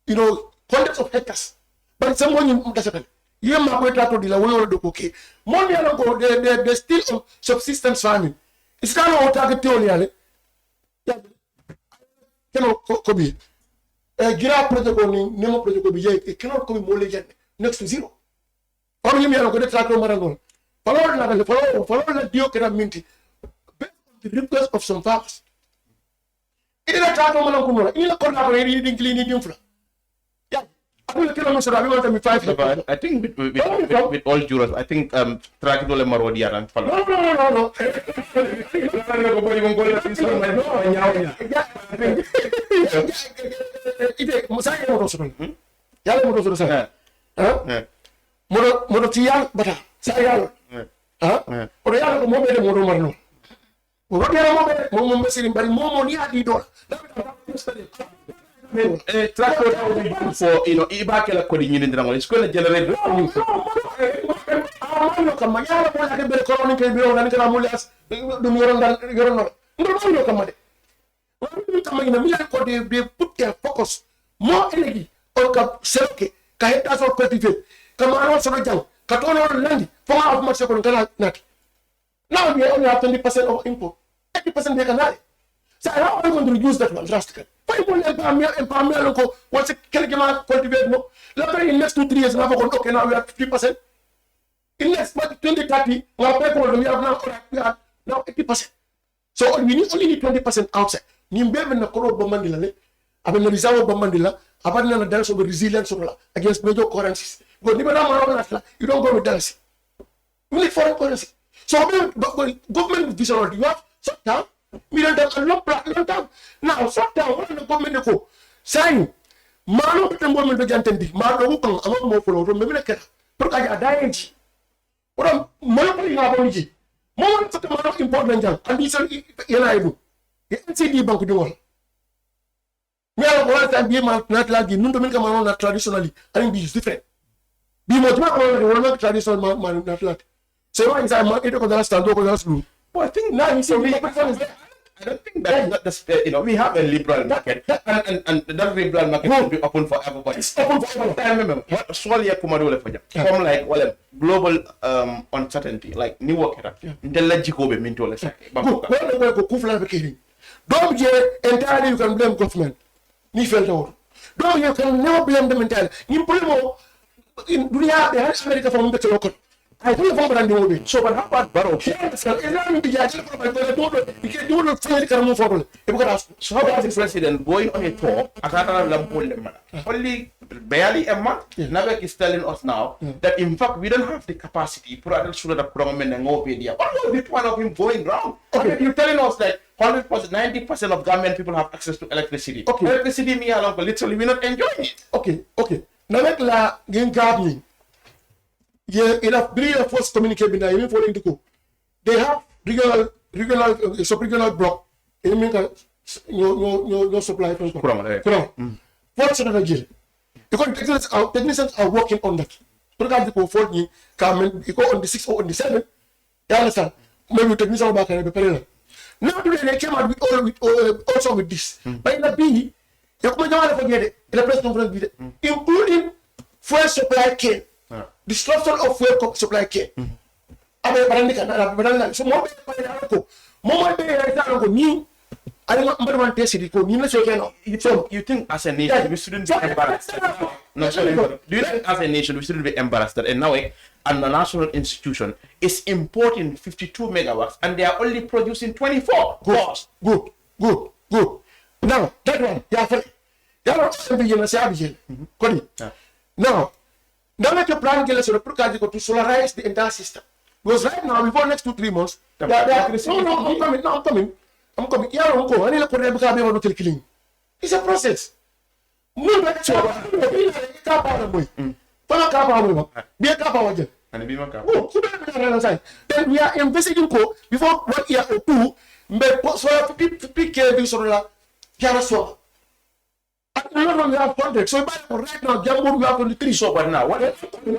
hundreds of hectares. But someone in the you might try to deal with the okay. Money go, they're still on subsistence farming. It's kind of target theory. Could be a gira project on Nemo project could be it cannot be more next to zero. Follow me, I'm going to try to Marangon. Follow the Dio Minty. Based on the request of some farmers. In a try to Marangon, in a corner reading cleaning infra. Yeah, I will tell you, I want to be 5. I think with all jurors, I think Trakidole Marodia and follow. No. Modo tiya bata saya odo yalla ko mobe de modo marno odo yalla mobe mo sirim bari mo ni adi do tractor for ibakela ko di nyini ndrango ko la generate no kam yalla mo la de be ko ni ke bi on kan amulas dum yoron no kam de kam ina mi ko de put their focus more energy on ka selke ka heta so cultivate Kamano so jang, Katono Landi, for half much of nut. Now we only have 20% of import, 80% they can add. So how are we going to reduce that one drastically? Why won't empower local? What's a kilogram cultivate? No, luckily in next 2-3 years, now okay, now we have 50%. In next 20-30, we have now 80%. So we only need 20% outside. Nimbe na koro Bamandila, Aben Rizal Bamandila, Aban dance of resilience against major currencies. But you don't go with dance. You need foreign currency. So government vision, you have shut down, middle term and long term. Now shut down, what the government go? Saying, Mano government jantendi, Mano Wukong, among more for Memeka, Proka Dianji. What a monopoly Nabonji. More to the Mano important jam, and these are Yelaibu. The NCD Bank do one. We are one time be not like the Nundominka Mano traditionally, I think is different. Be more traditional man not like. So why is I market to the stand over the blue? Well, I think now you see I don't think that's we have a liberal market and that liberal market will be open for everybody. It's open for everybody. I remember what Swali Kumadole for you. From like global uncertainty, like New York, Ndella Jikobe Mintole. Well, go Kufla vacating. Don't you entirely you can blame government. Ni felt out. Don't you can never blame them entirely. In Dunia, they have America from the local. I don't know what I'm doing. So, but how about Barrow? So, how about the president going on a tour? Only barely a month. Navek is telling us now that in fact we don't have the capacity for adults to the government and go media. What was the point of him going round? Okay, you're telling us that 100%, 90% of government people have access to electricity. Okay, electricity me along, but literally we're not enjoying it. Okay. Navek la game gardening. Yeah, enough brilliant force communicate with them for Indico. They have regional sub-regional block. It means no supply from Quran. What's another deal? Because technicians are working on that. Program to afford me, come and go on the 6th or on the 7th. You understand? Maybe technicians back and be now today they came out with also with this. But in the B, you come down forget it. In the press conference, including fuel supply chain. Disruption of fuel supply chain. So you think as a nation we shouldn't be embarrassed? No, sorry. Do you think as a nation we shouldn't be embarrassed that now a national institution is importing 52 megawatts and they are only producing 24? Good. Now that one, now let your plan get us to solarize the entire system. Because right now, before next 2-3 months, I'm coming. It's a process. Fala kapa mo. Be kapa waje. And be maka. Oh, so then we are investigating ko before 1 year or 2. Mbe so 50k bi so la. Jara so. We have 100. So right now, Jambu, we have only 3. So, but now, what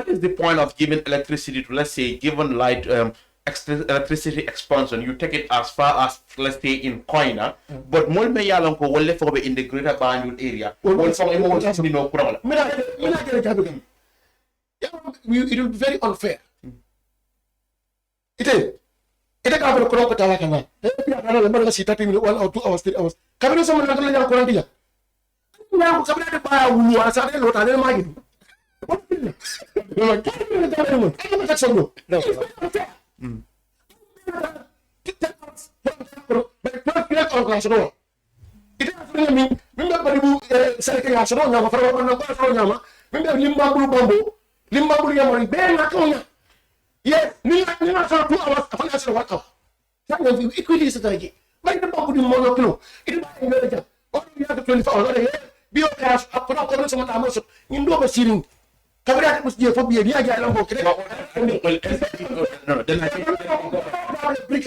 is the point of giving electricity to, let's say, given light electricity expansion? You take it as far as, let's say, in Koina, but more me yalan ko wolle for in the greater Banjul area. It will be very unfair. It is. It is going to be a 30 minutes, 1 or 2 hours, 3 hours. Can you someone like now, come to buy a woo, I said, "What are you doing?"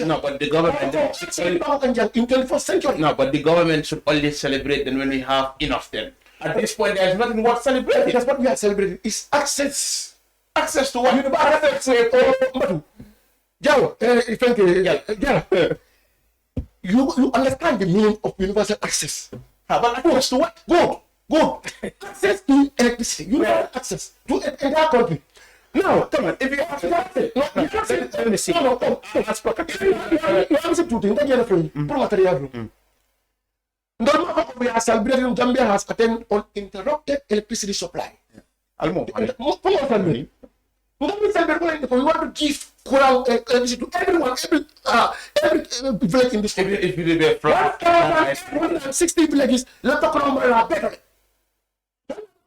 No, but the government in 21st century. No, but the government should only celebrate then when we have enough then. At this point, there's nothing worth celebrating. That's what we are celebrating. It's access. Access to what? You understand the meaning of universal access. But access to what? Go. Access to electricity. Universal access to an entire country. Now, come on. If you have to, you can't say, let me see. No. You answer to things. That's the material. We are celebrating Gambia has attained uninterrupted electricity supply. We want to give electricity to everyone, every village in this country. If you did 160 villages, let's talk about better.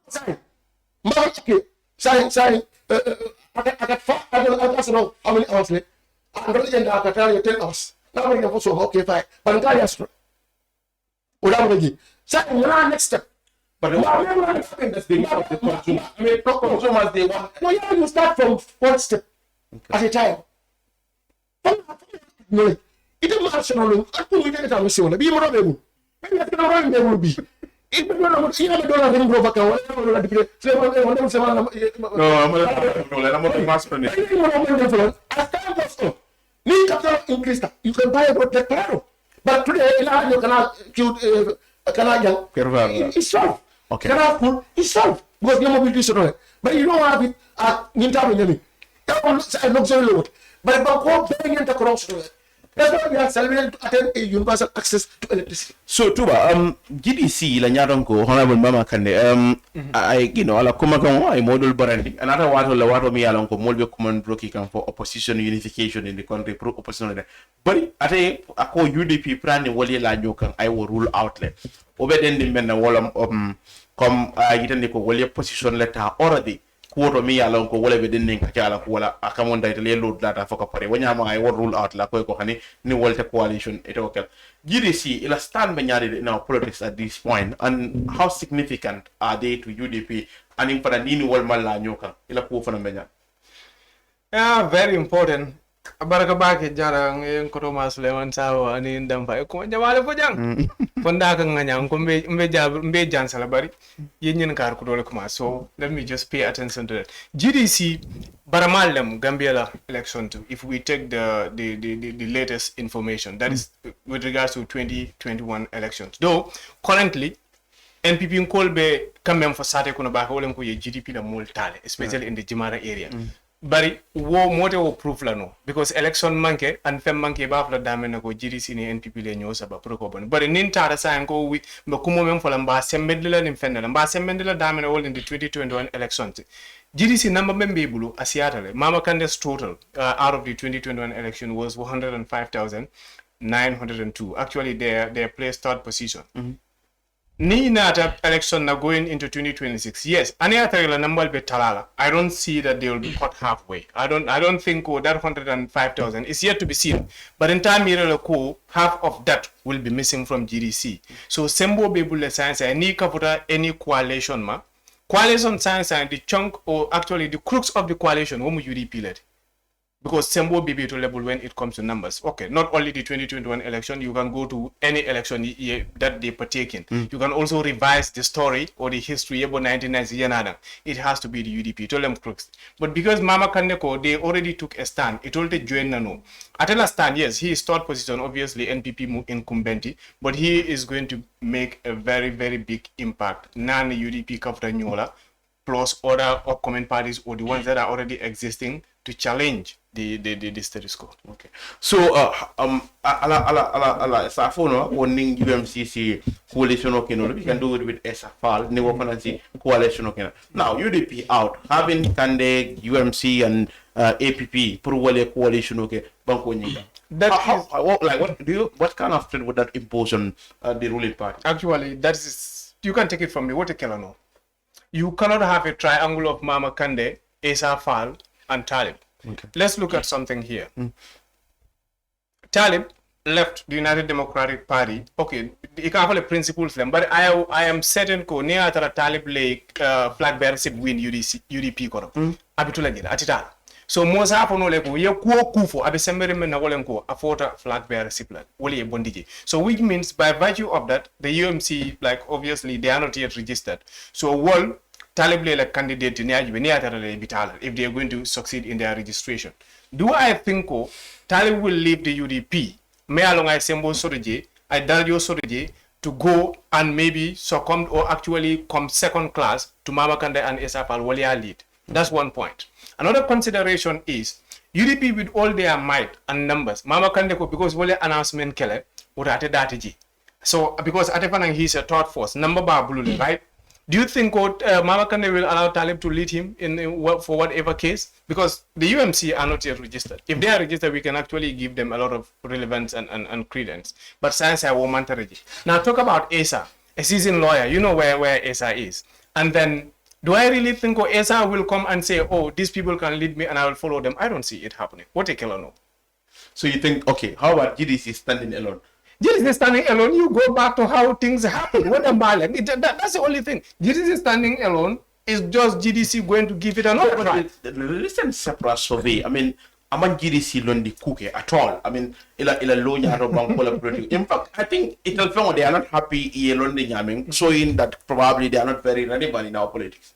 Sign. I got know how many hours left. I'm going to tell you 10 hours. Now we have also okay, fine. But I'm going to next step. But that's the of the consumer. I mean, consumers they want. No, you start from one step at a time. No, it is national. I couldn't get it on the show. Be more able. Maybe I can be. If you don't ring over, you can buy a boat like Parado. But today, you cannot it's solved. Okay. Cannot full, it's solved. Because your mobility is solved. But you don't have it at Nintabin. I'm not so low. But about going into cross. That's why we are celebrating to attain a universal access to electricity. So Touba, GDC la nyaronko honorable mama kande I ala kuma kan I model barandi another wato mi alonko molbe common blocky kan for opposition unification in the country pro opposition but ate ako UDP plan wali la nyokan I will rule outlet obeden di men wala comme yitande ko wali position letter already kuoto mi yalon ko wala be denning ka kala ko wala akamon dayta le load data foka pare wanyama ay won rule out la ko hani ni wolte coalition eto kel GDC ila stand be nyaade in our politics at this point, and how significant are they to UDP and in fana nini wal malla nyoka ila ko fana benya. Yeah, very important. Baraka bake jarang yung kutuma Sulayman Saho ani Dampha ko jawale po jang fonda ka nganyang ko mbe jan salabari yen kar ko dole kuma. So let me just pay attention to that. GDC baramalem Gambia election too, if we take the latest information that is with regards to 2021 elections, though currently NPP in Kolbe kamem for sate kuna baka wole ko ye GDP la multale, especially in the Jimara area. Bari wo mote wo proof la no, because election manke and fem manke ba fla dame na ko GDC ni NPP le nyo saba proko bon bari nin tara sa ko wi ba kumo mem fola mba sembendela nim fenna mba sembendela dame na wol in the 2021 elections. GDC number membe bulu asiatale Mama Kande's total out of the 2021 election was 105,902. Actually they placed third position. Ni nata election na going into 2026. Yes, any other number be talala. I don't see that they will be cut halfway. I don't think that 105,000 is yet to be seen. But in time half of that will be missing from GDC. So sembo be bulle science any kaputa any coalition ma coalition science and the chunk or actually the crux of the coalition womu UDP led. Because Sembo BB to level when it comes to numbers. Okay, not only the 2021 election, you can go to any election that they partake in. You can also revise the story or the history about 1990. It has to be the UDP, to them crooks. But because Mama Kandeko, they already took a stand, it all take join Nano. At a stand, yes, he is third position, obviously NPP incumbent, but he is going to make a very, very big impact. Nan UDP Kafranyola, plus other upcoming parties or the ones that are already existing to challenge the status quo. Okay. So ala safono warning UMCC coalition okeno we can do it with SFL ne wofanansi coalition okeno. Now UDP out having Kande UMC and APP pour wale coalition okay banko nyinga. What kind of threat would that impose on the ruling party? Actually, that is, you can take it from me. What a killer no. You cannot have a triangle of Mama Kande, Essa Fall, and Talib. Okay. Let's look at something here. Talib left the United Democratic Party. Okay, you can't follow principles, but I am certain ko near Talib Lake flag bearership win UDP koro. Abitula gila atitala. So moza hapo no leko ye kuo kufo abesembere men na wole nko afota flag bearership la wole ye bondije. So which means by virtue of that the UMC, like obviously they are not yet registered. So one Talib like candidate if they are going to succeed in their registration. Do I think Talib will leave the UDP? May along I Sembo Soreje, I Dario Soreje to go and maybe succumb or actually come second class to Mama Kande and Essa Fall Walia lead. That's one point. Another consideration is UDP with all their might and numbers. Mama Kande because Walia announcement kele would at a so because Atefanang he's a third force, number bar blue, right? Do you think Mama Kande will allow Talib to lead him for whatever case? Because the UMC are not yet registered. If they are registered, we can actually give them a lot of relevance and credence. But science I won't manage. Now talk about Essa, a seasoned lawyer. You know where Essa is. And then, do I really think Essa will come and say, oh, these people can lead me and I will follow them? I don't see it happening. What a killer no. So you think, okay, how about GDC standing alone? GDC standing alone, you go back to how things happen. What about that's the only thing. GDC standing alone is just GDC going to give it another try. The recent separate survey, I mean, among GDC loan the cookie at all. I mean, ila loan collaborative. In fact, I think it'll found they are not happy alone the yamming, showing that probably they are not very relevant in our politics.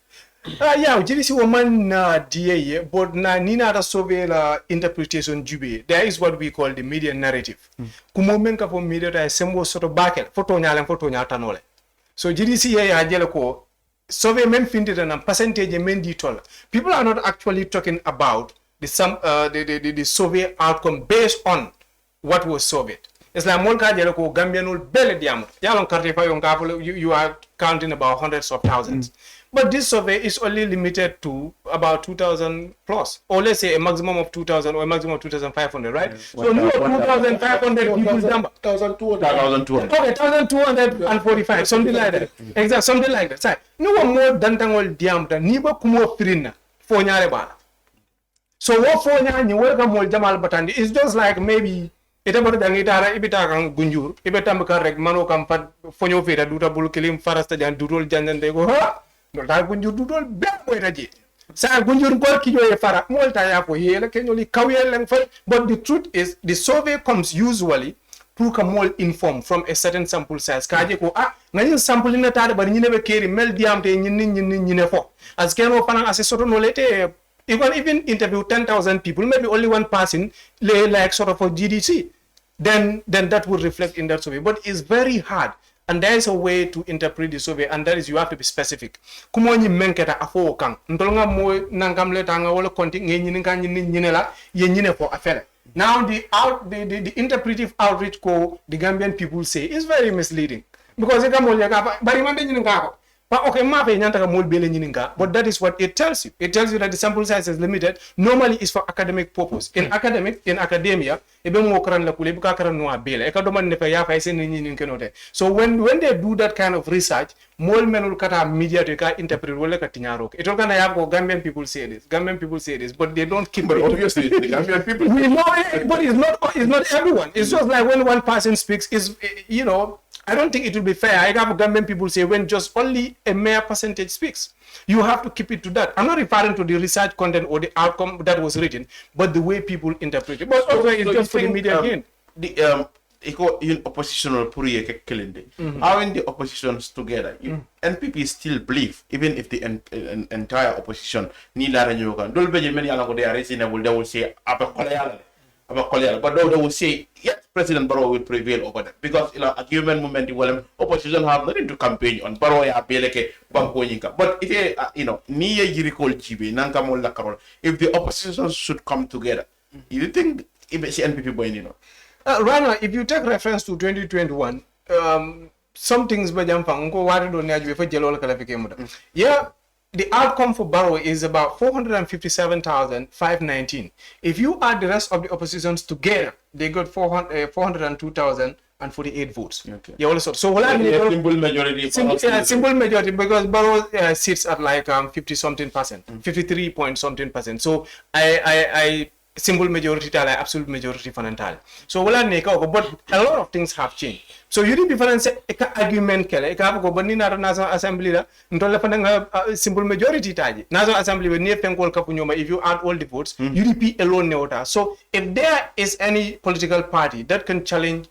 Yeah, GDC woman na DA, but na nina da survey la interpretation jube. There is what we call the media narrative. Kumomen ka for media da sembo sort of bakel photo nya tanole. So GDC ya jele ko survey men finded and percentage men ditol. People are not actually talking about the survey outcome based on what was surveyed. It's like Molka Jeloko, Gambianul, Bele Diam, Yalon Cartifa, you are counting about hundreds of thousands. But this survey is only limited to about 2,000 plus, or let's say a maximum of 2,000 or a maximum of 2,500, right? So no 2,500 people's number. 1,200. Okay, 1,245, something like that. Exactly, something like that. No one more than Tangol Diam, than Niba Kumo Frina, for Nyareba. So what for Nyan, you welcome Mol Jamal Batandi. It's just like maybe. Ita baru dangi tara ibita kang gunjur ibita mkarek mano kampat fonyo fera duta bulu kilim farasta jan dudol janjan dego ha no ta gunjur dudol be moy raji sa gunjur gol ki joye fara molta ya ko yele kenyoli kawel lang fa. But the truth is the survey comes usually pour ka mol inform from a certain sample size kaje ko ngani sample na tara bari nyine be keri mel diam te nyine fo as keno fanan assessor no lete. You can even interview 10,000 people, maybe only one person, like sort of a GDC, then that would reflect in that survey. But it's very hard, and there is a way to interpret the survey, and that is you have to be specific. Kumo ni menketa afo kang, ntolonga mo nangam le tanga wala konti nyine kan nyine la ye nyine for affair. Now the interpretive outreach ko the Gambian people say is very misleading because they come only bari mambe nyine ngako. But okay, but that is what it tells you. It tells you that the sample size is limited. Normally, it's for academic purpose. In academia, so when they do that kind of research, more men will cut media to interpret it will have Gambian people say this, but they don't keep. But obviously, the Gambian people. We know it, but it's not everyone. It's just like when one person speaks, is I don't think it will be fair. I have Gambian people say when just only a mere percentage speaks, you have to keep it to that. I'm not referring to the research content or the outcome that was written, but the way people interpret it. But also it's just for the media again. The oppositional puriye killing. How in the oppositions together? NPP still believe, even if the entire opposition need that and you can. Don't be many other they are reasonable. They will say but they will say yes, President Barrow will prevail over that because a human movement opposition have nothing to campaign on. Barrow ya beleke banko yinka. But if niye jirikol chibi nankamol la karol. If the opposition should come together, you think if NPP boy Rana, if you take reference to 2021, some things yeah, the outcome for Barrow is about 457,519. If you add the rest of the oppositions together, they got 402,048 votes. Okay. Yeah, also. So simple majority. Simple majority because Barrow sits at like 50-something%, 53-point-something%. So I simple majority tala absolute majority fanantal. So wala neka but a lot of things have changed. So you difference argument kele ka go bani na national assembly la ndola fananga simple majority taji. National assembly we near penkol kapunyoma if you add all the votes, UDP alone neota. So if there is any political party that can challenge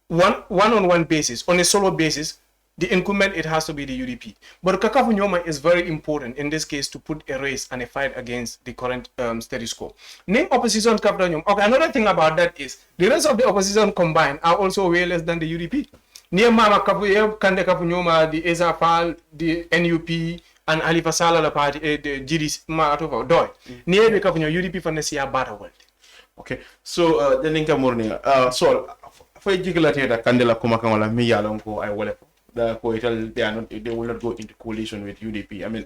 one-on-one basis, on a solo basis, the incumbent, it has to be the UDP. But Kakafunyoma is very important in this case to put a race and a fight against the current status quo. Name opposition Kakafunyoma. Okay, another thing about that is the rest of the opposition combined are also way less than the UDP. Near Mama Kande Kafunyoma, the Ezafal, the NUP, and Alifa Sala the party, the GDC Matova Doi. Near the Kafunyoma UDP for Nesia Bata World. Okay, so the Ninka Morning. So for Jigilata Candela Kumakala Miyalonko, I will. They will not go into coalition with UDP. I mean,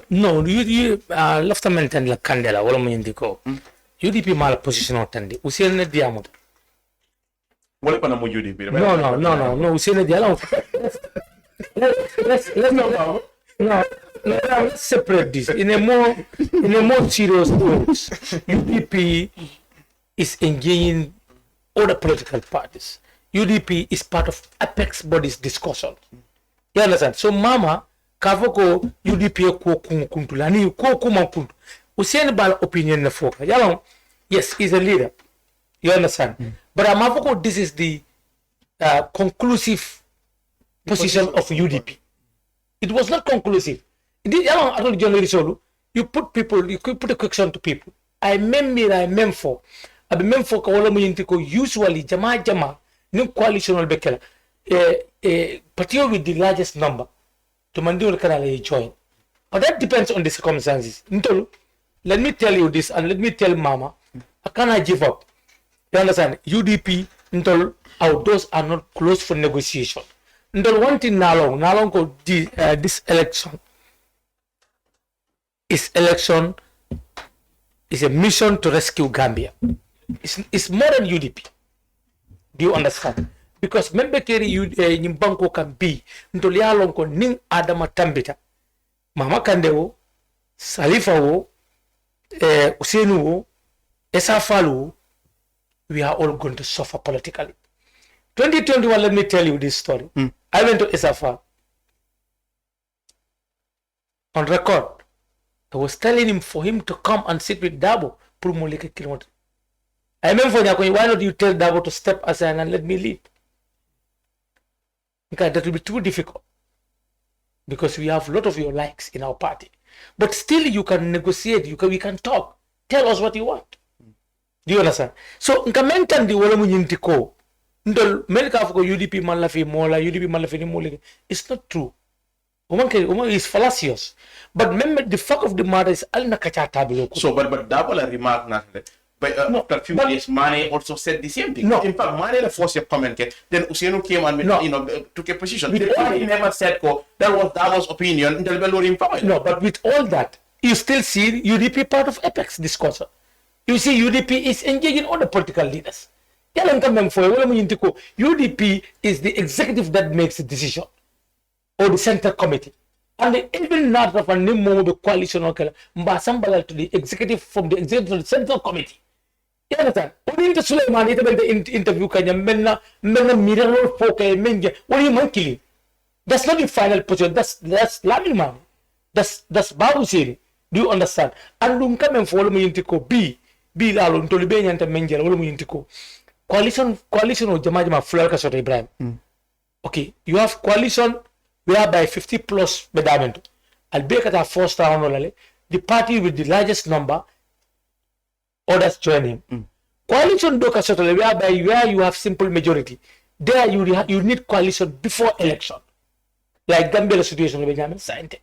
no, you left maintain la candela. Wala mo indiko. UDP mal position otandi. Usiene diamo. Wala pa na mo UDP. No. Usiene diamo. Let's let's separate this in a more serious terms. UDP is engaging other political parties. UDP is part of apex bodies discussion. You understand? So mama kavoko UDP ko kuntulani ko kuma kuntu. Usieni bala opinion na foka. Yalong, yes, he's a leader. You understand? But amavoko this is the conclusive position of UDP. It was not conclusive. Yalong atol John Solu. You put a question to people. I mem for kawala mo yintiko usually jama new coalition will be particularly with the largest number to Mandur Kanala join. But that depends on the circumstances. Let me tell you this and let me tell Mama, I cannot give up. You understand? UDP, those are not closed for negotiation. One thing Nalong this election is a mission to rescue Gambia. It's more than UDP. Do you understand? Because member carry you Nimbanko can be Ntolialonko Ning Adama Tambita, Mama Kandeo, Salifa, Usenu, Essa Falu, we are all going to suffer politically. 2021, let me tell you this story. I went to Essa on record. I was telling him for him to come and sit with Dabo, Purmuleke Kilometer. I remember why not you tell Dabo to step aside and let me lead? Because that will be too difficult. Because we have a lot of your likes in our party. But still you can negotiate, we can talk. Tell us what you want. Do you understand? So, nkamentan di wala mo yintiko. Ndol melka fuko UDP malafi mola, UDP malafi ni mola. It's not true. Woman is fallacious. But remember, the fact of the matter is al nakachata biloko. So, but double a remark na. But after a few days, Mane also said the same thing. No. In fact, Mane forced a comment. Then Usienu came and took a position. He never said that was opinion. No, but with all that, you still see UDP part of Apex discussion. You see UDP is engaging all the political leaders. UDP is the executive that makes the decision, or the center committee. And even not of a new the coalition to the executive from the executive to the central committee. You understand? When into Sulayman, it interview kanya menna miracle focus menja. What do you mean killing? That's not the final position. That's Lamin man. That's Babu Siri. Do you understand? And don't come and follow me into B lalo into Libya and menja. Follow me into coalition or Jama Florka Sota Ibrahim. Okay, you have coalition. We are by 50 plus bedament. I'll be at our first round. The party with the largest number others join him. Coalition do kasotole whereby where you have simple majority. There you need coalition before election. Like Gambia situation of Benjamin Sainte.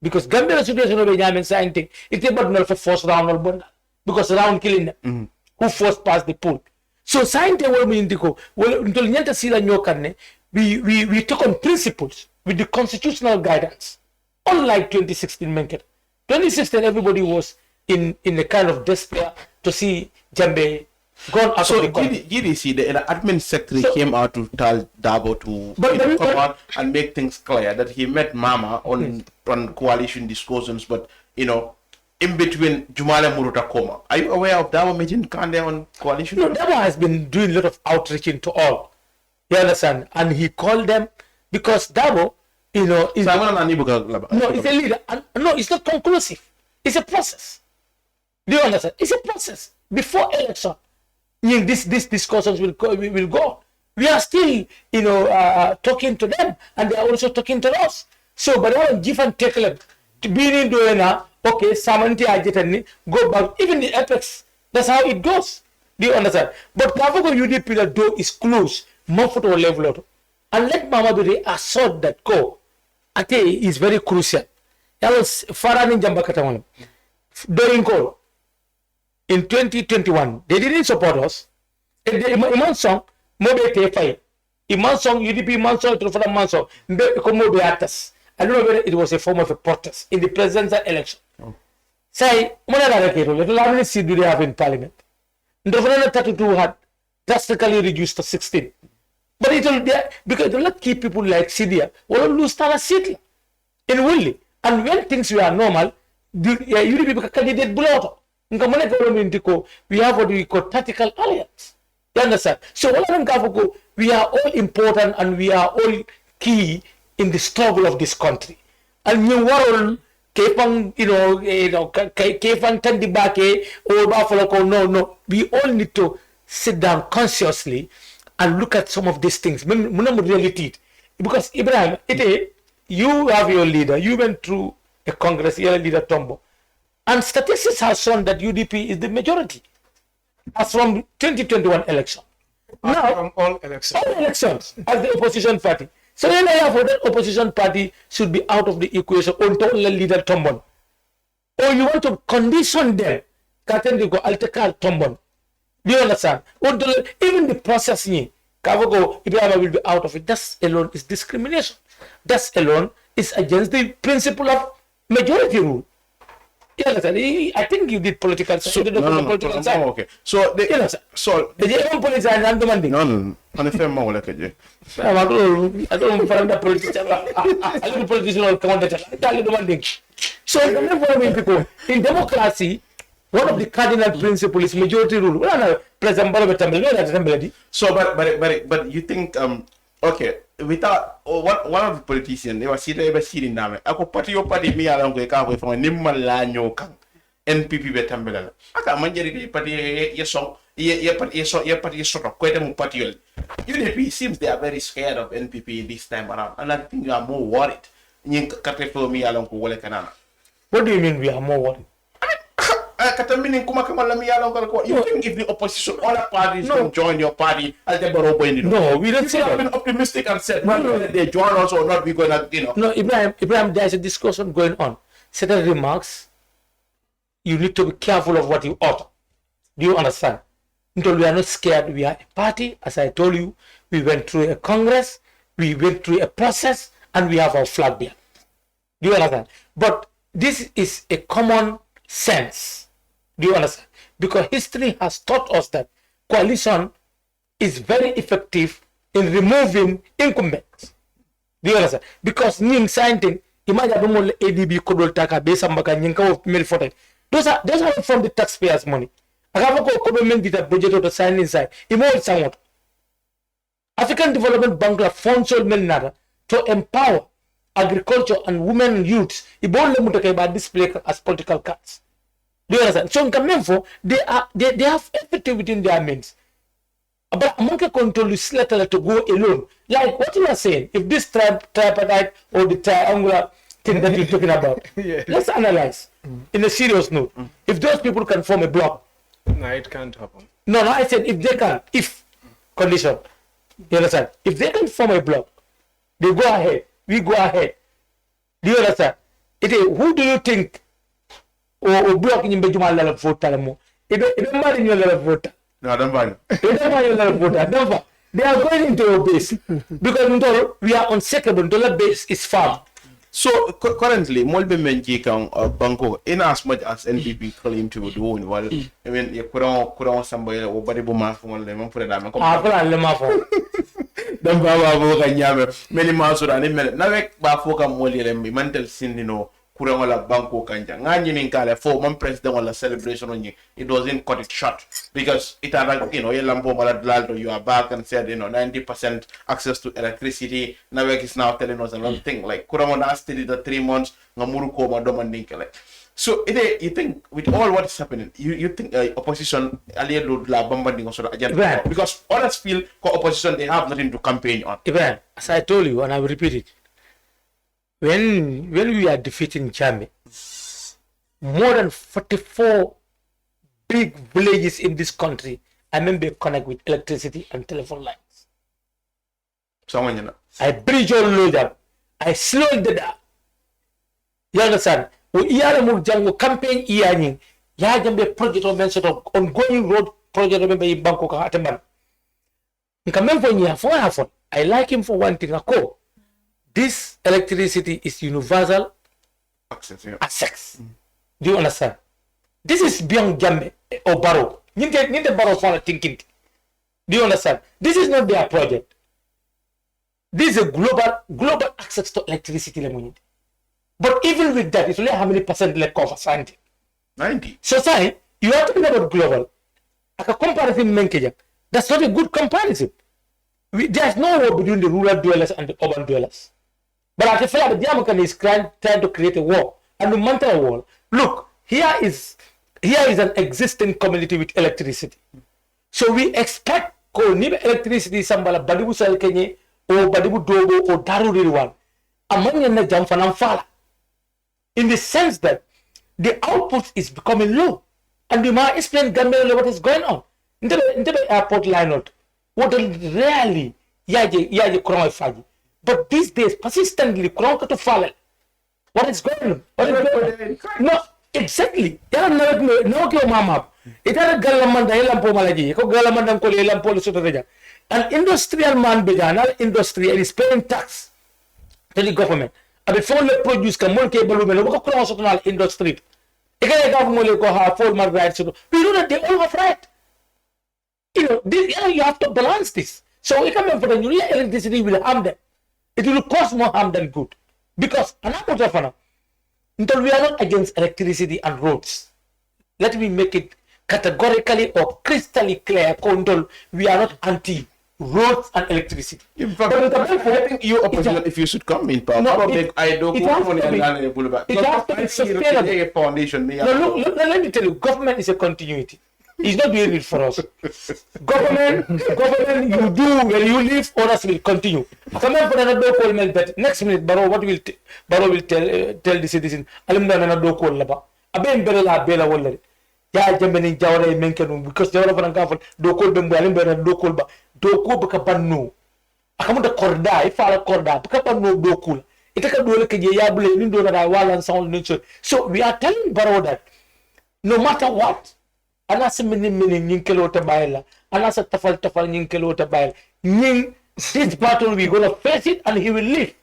Because Gambia situation of Benjamin Sainte, it's about not for first round or bunda. Because round killing them. Who first passed the poll. So Sainte will mean to go. Well, until Nyanta Sila Nyokarne, we took on principles with the constitutional guidance. Unlike 2016 Menket. 2016 everybody was in a kind of despair to see Jambe gone out of the country. GDC, the admin secretary came out to tell Dabo to come out and make things clear that he met Mama on coalition discussions, but in between Jumala Muruta Koma. Are you aware of Dabo meeting Kande on coalition? No, Dabo has been doing a lot of outreaching to all. You understand? And he called them because Dabo, is no, it's a leader. No, it's not conclusive. It's a process. Do you understand? It's a process. Before election, this discussions will go. We are still, talking to them, and they are also talking to us. So, but I want give and take them to be in doing okay, Samanti Ajitani, go back. Even the apex, that's how it goes. Do you understand? But Kavago UDP, the door is closed, Mumford level, and let Mama Biri assert that go. I tell you, is very crucial. That was Farani Jambakataman. During call in 2021, they didn't support us. Iman song, Mobe Tefai. Iman song, UDP Iman song, Trufana Manso, Mobe Atas. I don't know whether it was a form of a protest in the presidential election. Say, little how many seats do they have in parliament? Trufana 32 had drastically reduced to 16. But it will because it will not keep people like Sidia will lose Tala seat in Willy. And when things were normal, UDP candidate blow. We have what we call tactical alliance. You understand? So we are all important and we are all key in the struggle of this country. And you world Kepang, Kepang Tandibake or Buffalo. No. We all need to sit down consciously and look at some of these things. Because Ibrahim, you have your leader. You went through a Congress, your leader Tombo. And statistics have shown that UDP is the majority. As from 2021 election. Now, from all elections. All elections as the opposition party. So then I have that opposition party should be out of the equation until the leader Tombon. Or you want to condition them. Altekal Tombon. Do you understand? Even the processing, Kavago, Ibrahim will be out of it. That alone is discrimination. That alone is against the principle of majority rule. You understand? I think you did political science. So, no, okay. So, the politics and demanding. No. On the firm more like a I don't find the politician. I don't politician or commander. I demanding. So, people in democracy, one of the cardinal principles is majority rule. So, but you think okay, without one of the politicians, they were sitting down. I could party your party me along with a from a Nimalanyo Kang NPP Betambella. I can't majority party your song, your party sort of quite a party. UDP seems they are very scared of NPP this time around, and I think you are more worried. You can't for me along with Walekanana. What do you mean we are more worried? You think if the opposition, other parties can join your party, no, we don't say that. Been optimistic and said, whether they join us or not, we're gonna, No, Ibrahim, there's a discussion going on. Certain remarks, you need to be careful of what you utter. Do you understand? Until we are not scared, we are a party. As I told you, we went through a Congress, we went through a process, and we have our flag there. Do you understand? But this is a common sense. Do you understand? Because history has taught us that coalition is very effective in removing incumbents. Do you understand? Because Ning Sainting, imagine ADB Kodol Taka Besambaka Ninka of Milford. Those are from the taxpayers' money. Akaba ko government dita budget to sign inside. Imo somewhat. African Development Bank la funds nada to empower agriculture and women and youths. Ibon le mutake ba display as political cards. Do you understand? So in Kamenfo, they have everything within their means. But among the control is letter to go alone. Like what you are saying, if this tripartite or the triangular thing that you're talking about, let's analyze in a serious note. If those people can form a bloc. No, it can't happen. No, I said if they can, if condition. You understand? If they can form a bloc, they go ahead, we go ahead. Do you understand? Who do you think or block in Bejuma level vote talamo? It marry your level voter. No, don't buy it. They are going into your base because we are unshakable. The base is firm. So currently, Molbe Menji can Banco, in as much as NPP claim to do, well, I mean, you couldn't somebody or Badibu from Lemon for the Diamond. Don't buy many miles or an minute. Now, Bafoka Molly, mental sin, you know. Kurangola Banco Kanja. Ngani Ninkale for one president on the celebration on you. It wasn't cut it short because it had, you know, you are back and said, you know, 90% access to electricity. Nawek is now telling us another thing. Like Kurangola still the 3 months, Namuruko Madoma Ninkale. So you think with all what is happening, you think opposition agenda because others feel opposition they have nothing to campaign on. Even as I told you, and I will repeat it. When we are defeating Jame, more than 44 big villages in this country, I remember connect with electricity and telephone lines. I bridge all load up. I slow it down. You understand? We are a jango campaign iani. Ya jambe project of sort of ongoing road project remember in Bangkok Ataman. I like him for one thing. This electricity is universal access. Do you understand? This is beyond Jambe or Barrow. Need the Barrow for thinking. Do you understand? This is not their project. This is a global access to electricity. But even with that, it's only how many percent left cover 90. So say you are talking about global. Like a comparison, that's not a good comparison. There's no war between the rural dwellers and the urban dwellers. But I feel like the American is trying to create a war and the mental war. Look, here is an existing community with electricity. So we expect electricity sambala Badibu Sal Kenye or Badibu Dogo or Daru Rirwan. Among the Jamfanam Fala. In the sense that the output is becoming low. And we might explain Gambia what is going on. In the airport line out. What rarely yaje Kurama Faji. But these days, persistently, Kurama to follow. What is going on? No, exactly. There are no mama. It are Galamanda Elampo Malaji, Galamanda Elampo Sotoja. An industrial man began, an industry, and is paying tax to the government. And before the produce can more cable women, look across the industry. We know that they all have right. You have to balance this. So we come in for the new electricity will harm them. It will cause more harm than good. Because until we are not against electricity and roads. Let me make it categorically or crystally clear. Until we are not anti roads and electricity. In fact, I think you opposition if you should come in power. No, it has to be sustainable. Foundation. No, look, let me tell you, government is a continuity. It's not doing it for us. Government, you do when you leave, others will continue. Next minute, Barrow will tell the citizen, ya jambeni jawre menkenu because jawra fana gafal do kol be mbalim be do kol ba do ko baka banno akamu da korda ifala korda baka banno do kul itaka do le keje ya bule ni do na wala sound nature. So we are telling Barrow that no matter what anasa mini nyinkelo ta bayla anasa tafal nyinkelo ta bayla nyin this battle we gonna face it and he will live.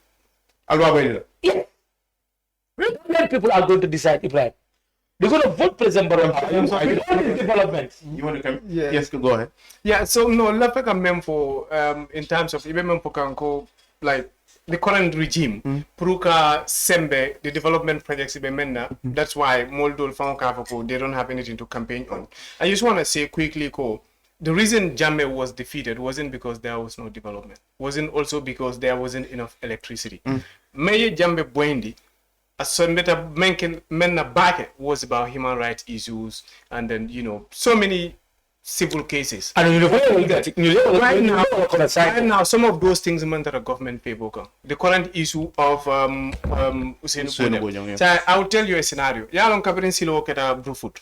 Yeah. Then people are going to decide, Ibrahim. They're going to vote President Barrow. Development. You want to come? Yeah. Yes, go ahead. Yeah, so no, let's come for in terms of even for Kanko, like the current regime, Pruka Sembe, the development projects in Mena, that's why Moldol Fankafako, they don't have anything to campaign on. I just want to say quickly, the reason Jammeh was defeated wasn't because there was no development, wasn't also because there wasn't enough electricity. Mayor Jammeh Bwendi, as Sonbeta Menna Bake was about human rights issues, and then, you know, so many civil cases. And right now, some of those things meant that the government pay boka. The current issue of Usain. So I'll tell you a scenario. Yalong kabirin silo keta Brufut.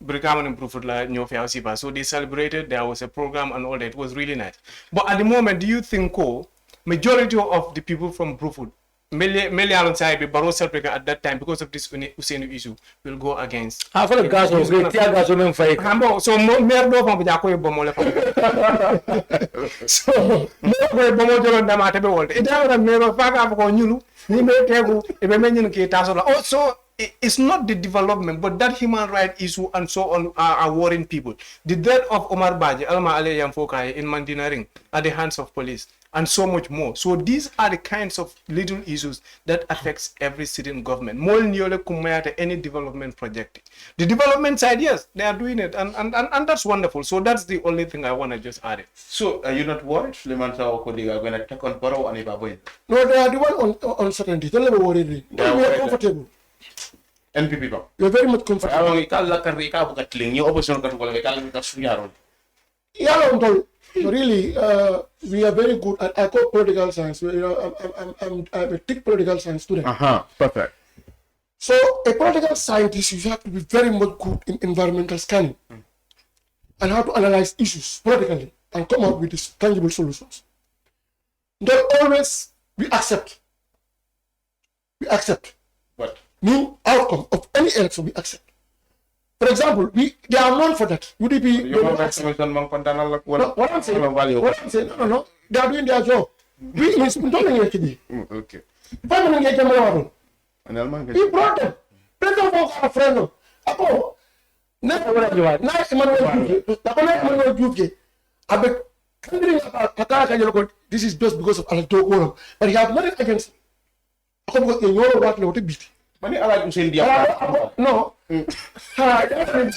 Brikaman and Brufut la nyofia siba. So they celebrated. There was a program and all that. It was really nice. But at the moment, do you think majority of the people from Brufut, Meli alongside the Barrow Africa at that time, because of this Usain issue, will go against. So more also, it's not the development, but that human rights issue and so on are worrying people. The death of Omar Baji, Alma Ale Yamfokai in Mandinaring at the hands of police, and so much more. So these are the kinds of little issues that affects every sitting government. More nearly compared any development project. The development side, yes, they are doing it, and that's wonderful. So that's the only thing I want to just add it. So are you not worried, Sulayman Saho, are going to take on Barrow and Ibaboy? No, they are the one on uncertainty. Don't ever worry. We are comfortable. NPP ba? We are very much comfortable. Really, we are very good. I call political science. I'm a thick political science student. Perfect. So a political scientist, you have to be very much good in environmental scanning and how to analyze issues politically and come up with these tangible solutions. Don't always we accept. What? New outcome of any election we accept. For example, they are known for that. UDP. What I'm saying, no, they are doing their job. We okay. We brought them. President of our friend. Apo. This is just because of Alato, but he have nothing against. Mani ala Usain dia. No. President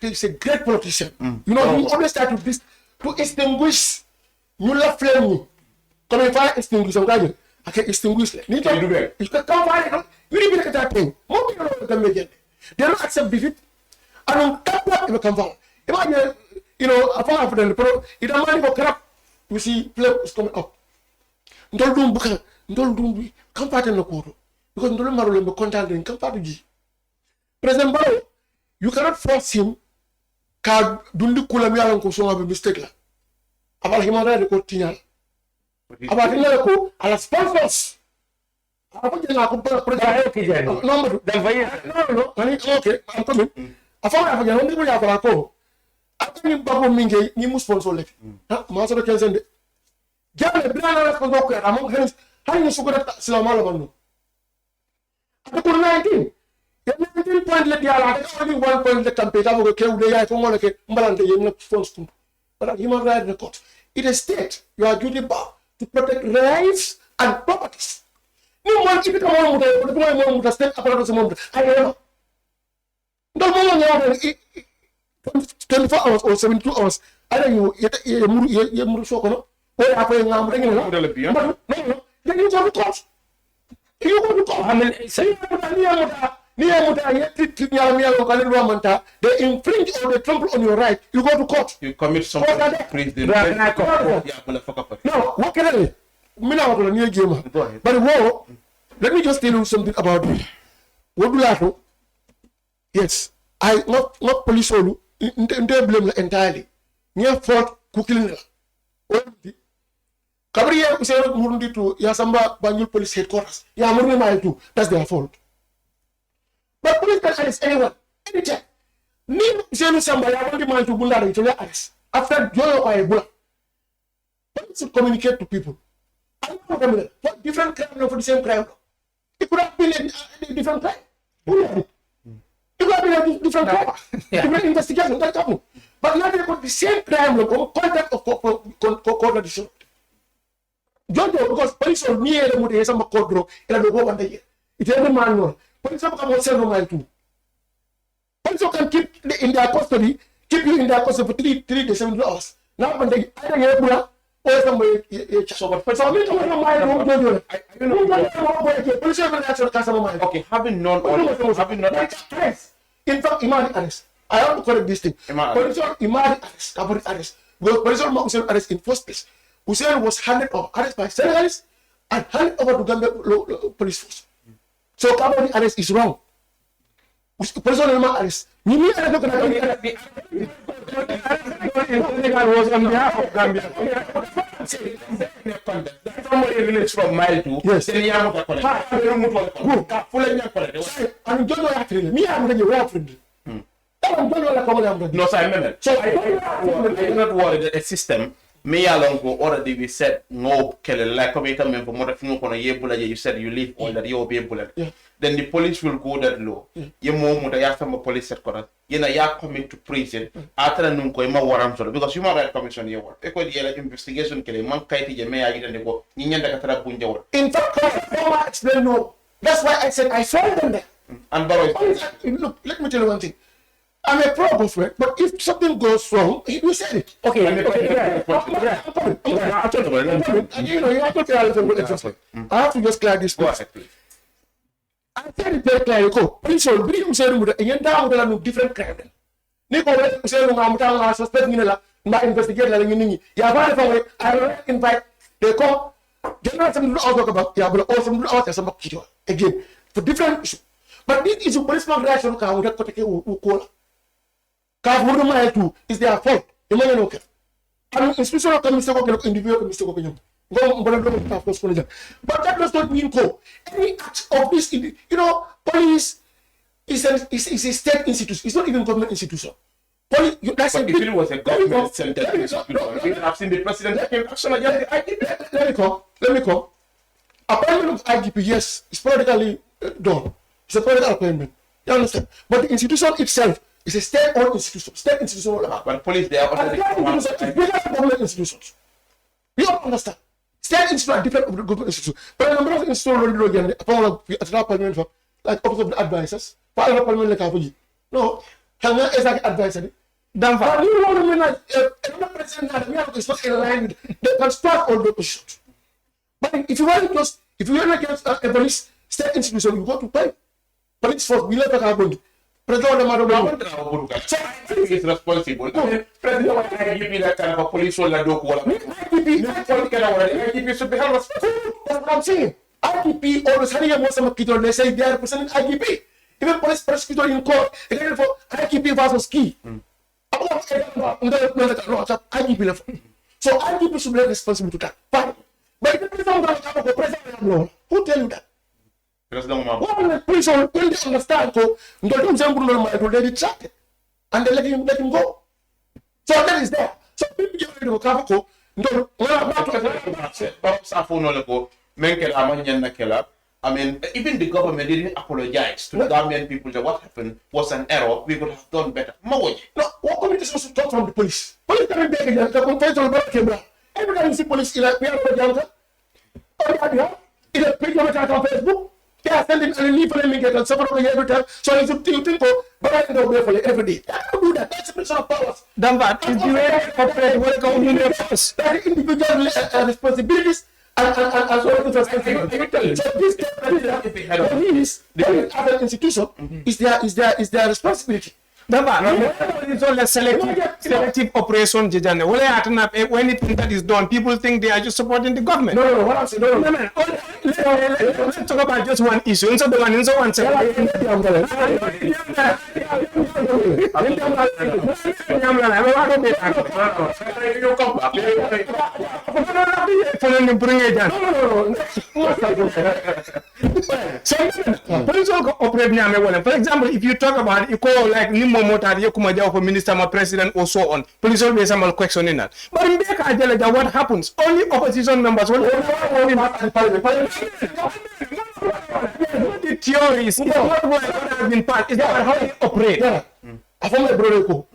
is a great politician. He always try to extinguish you love flame. Come if I extinguish something, I can extinguish it. Need to do that. You can come by you need to that thing. More people can make it. They don't accept defeat. I don't tap what you come from. Imagine, apart from the pro, it don't mind for crap. You see, flame is coming up. Don't do come part in the quarter. Because don't matter the contact and come part of you. President Barrow, you cannot force him to do a mistake. About human rights, about him, ala sponsors. Okay, I'm coming. I found out again, only we have a call. I think Babu Minge, you must sponsor it. Master can send it. Jamie, Brian, among hands, how you sugar at Salamalabano. At the 19. 19 point let the only 1 point the campaign of the from one Malante, but human rights record. It is state you are duty bound to protect rights and properties. No one keep it on with the state apparatus. I don't know. 24 hours or 72 hours. I don't know. Then you go to court. You go to court. I mean, say, they infringe or they trample on your right. You go to court. You commit some No, what can I do? But let me just tell you something about me. What do I do? Yes, I not police all. They blame entirely. Near fault cooking. Kabriya say Murundi to Yasamba Banjul Police Headquarters. Yeah, Murundi too. That's their fault. But police can arrest anyone, anytime. Me, Zenu Samba, I want the man to Bunda to arrest. After Joyo or Ebola. Police should communicate to people. I don't know for different crime, not for the same crime. It could have been a different crime. It could have been a different crime. Different investigation, that happened. But now they got the same crime, contact of contradiction. Jojo, because police are near the Mude, some code, and I go one day. It's every manual. Police have come out 7 miles too. Police can keep in their custody, keep you in their custody for 3 to 7 hours. Now, when they either get Ebola or somebody, Okay, having known all having not in fact, immediate arrest. I have to correct this thing. Police immediate arrest, cavalry arrest. Because police Hussein arrest in first place. Hussein was handed over, arrest by Senegalese and handed over to Gambia police force. So cavalry arrest is wrong. Police arrest. Senegal was on behalf of Gambia. Somebody released from mile 2. Yes. And John actually, me, I'm going to work for him. no, so I remember. So I do not worry that a system may along go already we said no kill like come from more of you said you leave all that you'll be able then the police will go that low. You move the police headquarters. You know, you are coming to prison after a nunco waram because human rights commission here work. Echo the investigation kill man kaiti jemea and go in fact, I explain no. That's why I said I saw them there. And borrow look, let me tell you one thing. I'm a pro-government, but if something goes wrong, you said it. Okay, I have to just clear this. I said it very clearly. Police will bring you different crime. Nico say no suspect investigate I invite they come. General some talk about some again for different issues. But this is a policeman reaction is their fault. Institutional individual but that does not mean any act of this, police is a state institution. It's not even government institution. Police, that's but if it was a government center, I've seen the president taking action against the IGP. Let me come. Appointment of IGP, yes, it's politically done. It's a political appointment. You understand? But the institution itself is a state-owned institution. State institution. But police, they are already government institutions. You don't understand? State institutions are different from the government institutions. But the number of institutions again, upon parliament, like office of the advisors, parliament like no, Hanga is like advisory. Dampha. You want to mean like another president is not in line with they can start all the positions. But if you want to if you want to get a police state institution, you go to pay. Police force, we let that happen. President of the so I think it's responsible. President of the IGP that kind of a police will not do what IGP should be held responsible. That's what I'm saying. IGP always having a most of the they say they are representing IGP. Even police prosecutor in court, again for IGP versus key. IGP level. So IGP should be responsible to that. But if the president of the president, who tell you that? Police when they understand, they retract it and they let him go. So that is there. So people give you I mean, even the government didn't apologize to the Gambian people that what happened was an error. We could have done better. No, what committee is supposed to talk from the police? Police can't be the complaint on the camera. Every time you see police, we are in a page on Facebook. They are sending a leaf for them and suffering every time. So you think, but I can go there for every day. I don't do that. That's a person of powers. Dampha is the way to operate welcome in the force. That individual responsibilities and so this other institution is their responsibility. It's all a selective operation, Jijane. When that is done, people think they are just supporting the government. No. What I'm saying, no. Let's talk about just one issue. Instead of one, So police operate nyame wala. For example, if you talk about like Nimo Motari, Yekuma Jao for minister, my president, or so on, police always have a question in that. But in Beka, what happens? Only opposition members will the theories, it's not what has been passed, it's about how they operate. I found my brother ko.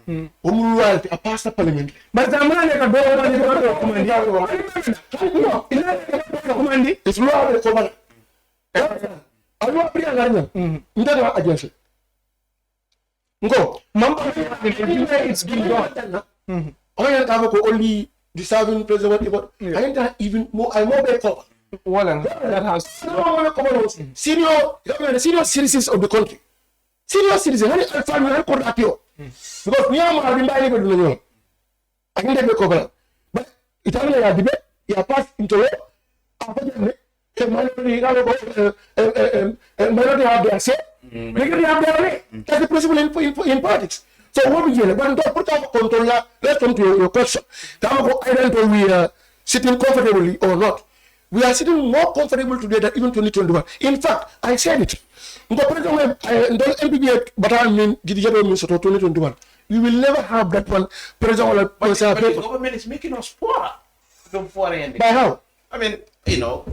Royalty, a pastor parliament. But I'm not like a It's loyal to I want to be a lion. Ndana agency. Go. Mamba, it's been done. I have only deserving president, but I ain't even more. I'm more better. Well, that has senior citizens of the country. Senior citizens, I find my record at you. Because we are having by the I can take cover. But Italian debate, you are passed into law. Minority have their say, minority have their way. That's the principle in politics. So what we do, but don't put out control. Let's come to your question. Either we are sitting comfortably or not. We are sitting more comfortable today than even 2021. In fact, I said it. But MPB, but I mean, 2021. We will never have that one. But the government is making us poorer. By how? I mean,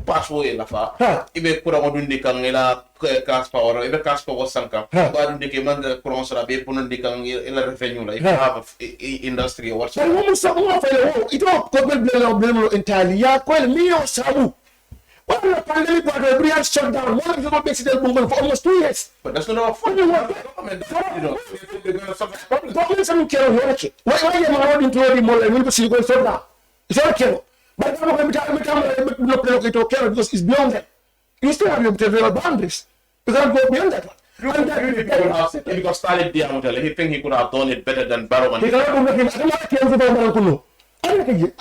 passport in Lafa. If put on the Kangela cash power, if a cash power sanka, but the command the Cronsra be put on the Kangela revenue, like have industry or what's it all government entirely. Yeah, quite me or Sabu. Well, the pandemic was a real shutdown. One of the president movement for almost 2 years. But that's not our fault. Government some care of watch. Why am I not into the mall and will see going so down? It's all care. But I'm not going to care because it's beyond that. You still have your territorial boundaries. You can't go beyond that one. Because Stalin Diamontel, he think he could have done it better than Barrow. He cannot make him. I'm not caring about Maracuno. I don't think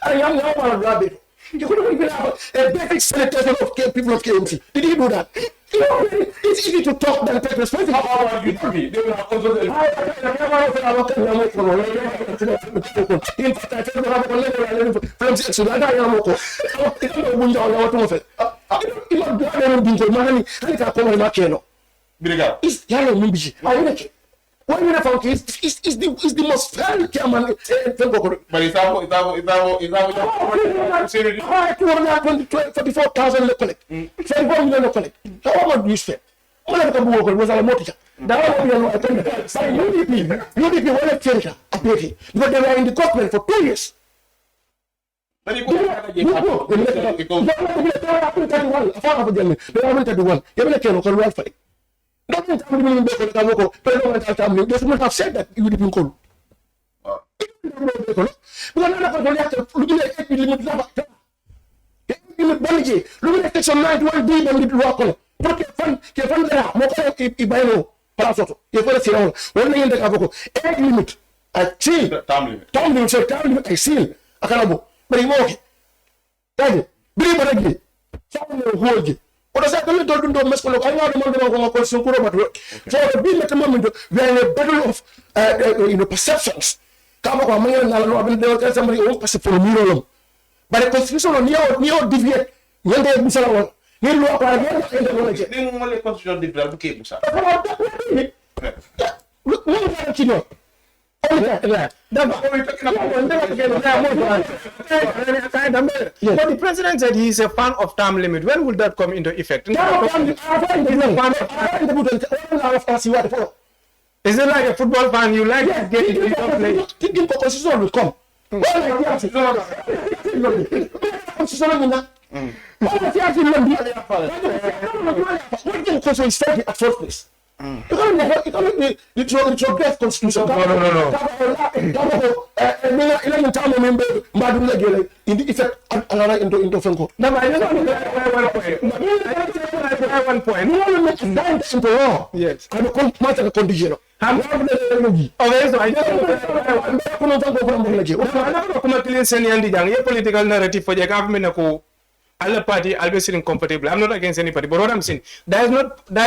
I am now a rabbit. You couldn't even have a basic sanitation of people of KMC. Did you do that? It's easy to talk than take responsibility. How are you doing? They will have also the in fact, I tell you how to from Sudan. I am okay. It's not a window on our phone. You are doing the money. I can't come and make it. It's yellow. I like it. One minute from is the most fair chairman. But it's 44,000 locally. 24 million locally. How much do you spend? All of the work was a motor. That was UDP were a change a pity. But they were in the government for 2 years. They don't have said that you would have been called. Look at section 91 B and the rock on it. But you find that more Ibano, Palasoto. You put it on 1 million Avoko. Egg limit. I see. Time limit. So time limit. I see. I can't but he walk it. Daddy, bring it again. Someone will hold you. What does that mean? Don't mess with I know the moment of question. So the bill at the moment, we are in a battle of perceptions. Come on, man, somebody won't pass it for a mirror. But the constitution on neo deviate when they miss out. You look at the constitution developed cable. But the president said he is a fan of term limit. When will that come into effect? Is it like a football fan? You like to get into the thinking the constitution will come. At first place. You can't get constitution. No. In the effect, into Franco. One point. Yes. I'm a condition. I'm political narrative for the government. All party, I'll be sitting comfortable. I'm not against any party, but what I'm saying, there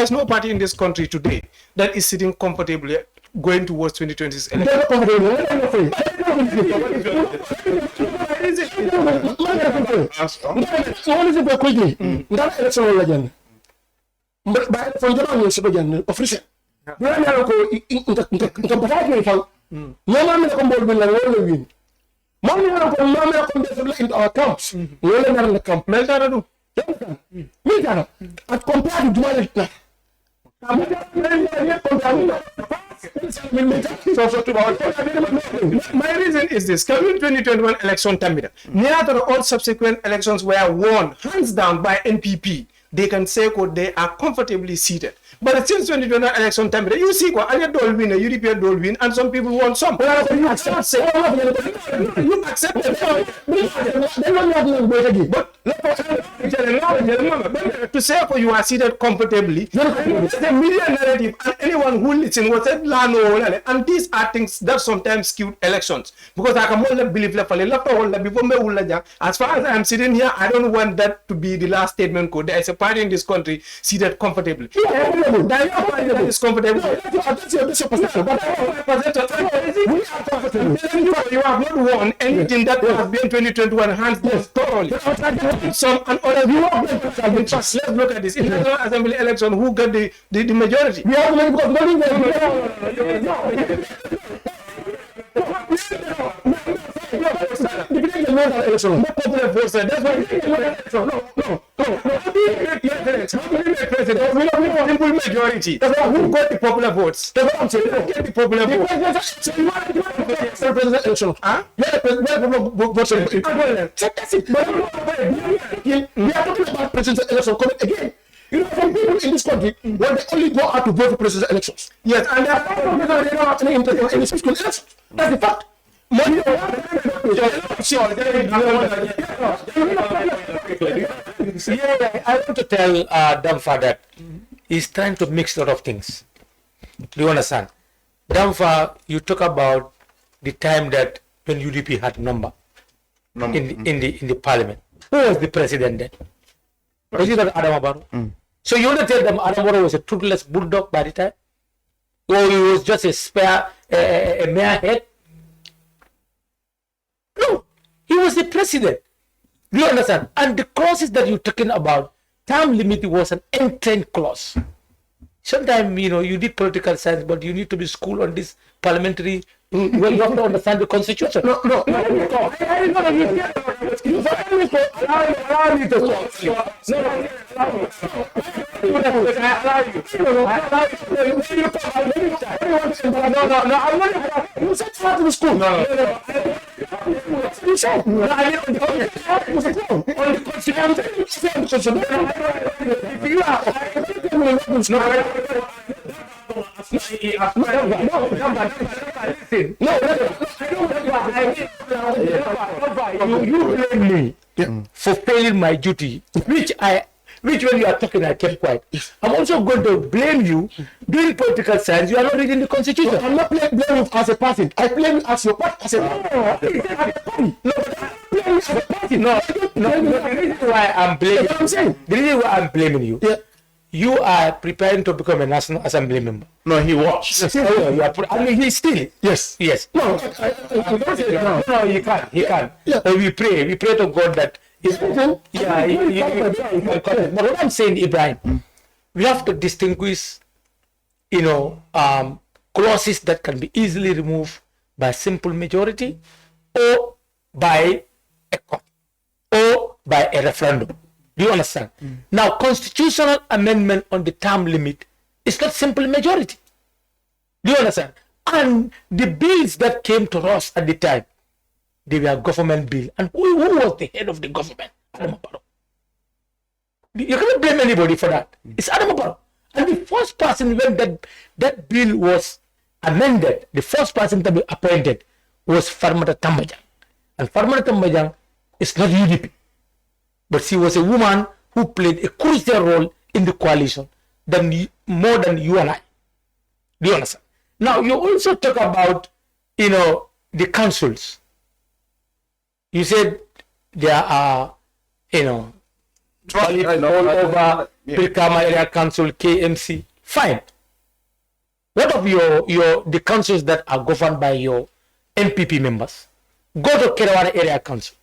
is no party in this country today that is sitting comfortably going towards 2026 My reason is this: coming 2021 election time, near all subsequent elections were won hands down by NPP. They can say they are comfortably seated. But since 2021 election time, you see what I don't win, a European don't win, and some people want some. You accept it. But to say you are seated comfortably, the media narrative and anyone who listens will say, and these are things that sometimes skew elections. Because I can only believe as far as I am sitting here, I don't want that to be the last statement code. There is a party in this country seated comfortably. That is comfortable. You have not won anything that has been 2021 hands down thoroughly. Some and other let's look at this. In the National Assembly election, who got the majority? We have majority. That's why who got the popular votes? That's what I'm saying. Get the popular votes. So you want to president election? Huh? Yeah, votes. That's it. We are talking about president election coming again. You know, some people in this country, when they only go out to vote for presidential elections. Yes, and they are not because they don't have any interest in any fiscal elections. That's the fact. Money I want to tell Dampha that he's trying to mix a lot of things. Do you understand? Dampha, you talk about the time that when UDP had number. In the parliament. Who was the president then? Was it not Adam Barrow? So you want to tell them Adam Barrow was a toothless bulldog by the time? Or he was just a spare, a mere head? No, he was the president. Do you understand? And the clauses that you're talking about, term limit was an entrant clause. Sometimes, you know, you did political science, but you need to be schooled on this parliamentary. Well, you have to understand the constitution. No. Allow me to you blame me for failing my duty, which when you are talking, I kept quiet. I'm also going to blame you doing political science. You are not reading the constitution. I'm not blaming you as a person. I blame you as your party. As a party. No. The reason why I'm blaming you. The reason why I'm blaming you. Yeah. You are preparing to become a National Assembly member. No, he was. I mean, he's still. Yes. No, he can't. Yeah. We pray to God that. But what I'm saying, Ibrahim, we have to distinguish, clauses that can be easily removed by simple majority, or by a court, or by a referendum. Do you understand? Now, constitutional amendment on the term limit is not simple majority. Do you understand? And the bills that came to us at the time, they were government bill. And who was the head of the government? Adam Barrow. You cannot blame anybody for that. It's Adam Barrow. And the first person when that bill was amended, the first person to be appointed was Farmata Tambajang. And Farmata Tambajang is not UDP. But she was a woman who played a crucial role in the coalition more than you and I. Do you understand? Now, you also talk about, the councils. You said there are, all over Politic Kaacha Area Council, KMC. Fine. What of the councils that are governed by your NPP members. Go to Kerawara Area Council.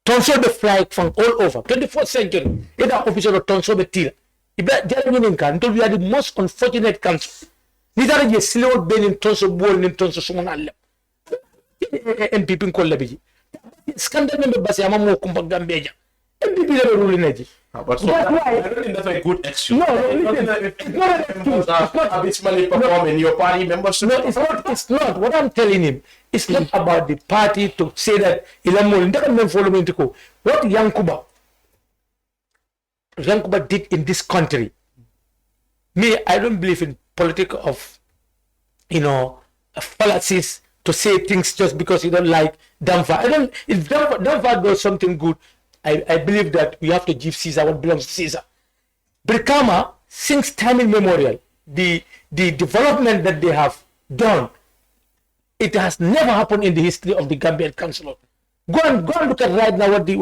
Tonso the flag from all over. 24th century. It's an official of Tonso the Tila. Until we are the most unfortunate council. These are the slow been in Tonso Bull in Tonso Sumonal. NPP in Kolabiji. Scandal member Basiama Mokumba Gambeja. NPP never rule in Eji. But so I don't think that's a good excuse. No, it's not an excuse. Abysmally performing your party membership. No, it's not. What I'm telling him, it's not about the party to say that what Yankuba did in this country. Me, I don't believe in politics of, fallacies to say things just because you don't like Dampha. If Dampha does something good, I believe that we have to give Caesar what belongs to Caesar. Brikama, since time immemorial, the development that they have done, it has never happened in the history of the Gambian Council. Go and look at right now what they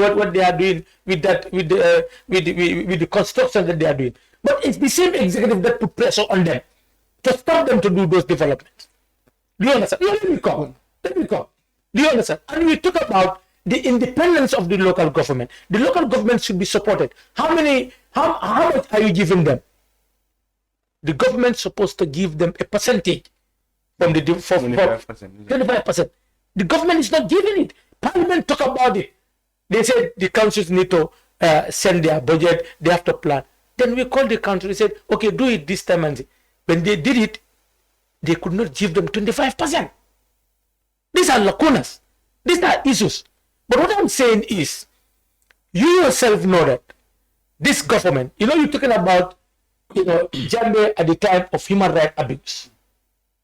are doing with the construction that they are doing. But it's the same executive that put pressure on them to stop them to do those developments. Do you understand? No, let me come. Do you understand? And we talk about the independence of the local government. The local government should be supported. How much are you giving them? The government is supposed to give them a percentage from the 25%. The government is not giving it. Parliament talk about it. They said the councils need to send their budget. They have to plan. Then we called the council and said, okay, do it this time. And when they did it, they could not give them 25%. These are lacunas. These are issues. But what I'm saying is, you yourself know that this government, you're talking about, Jambe at the time of human rights abuse.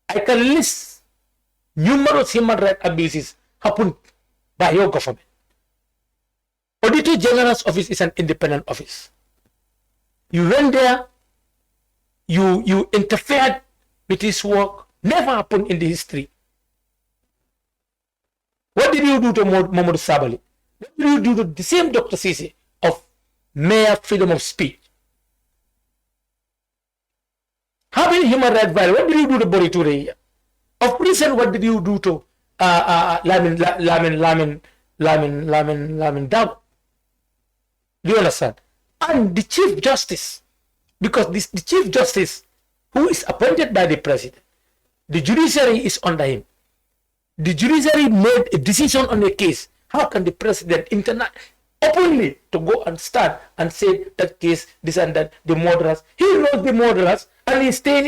I can list numerous human rights abuses happened by your government. Auditor General's office is an independent office. You went there, you interfered with his work, never happened in the history. What did you do to Mamadou Sabali? What did you do to the same Dr. Sisi of mere freedom of speech? How many human rights violations? What did you do to Bori Toure here? Of prison, what did you do to Lamin Dabo? Do you understand? And the Chief Justice, because the Chief Justice, who is appointed by the President, the judiciary is under him. The judiciary made a decision on a case. How can the President openly to go and start and say that case, this and that, the murderers? He knows the murderers and he's sitting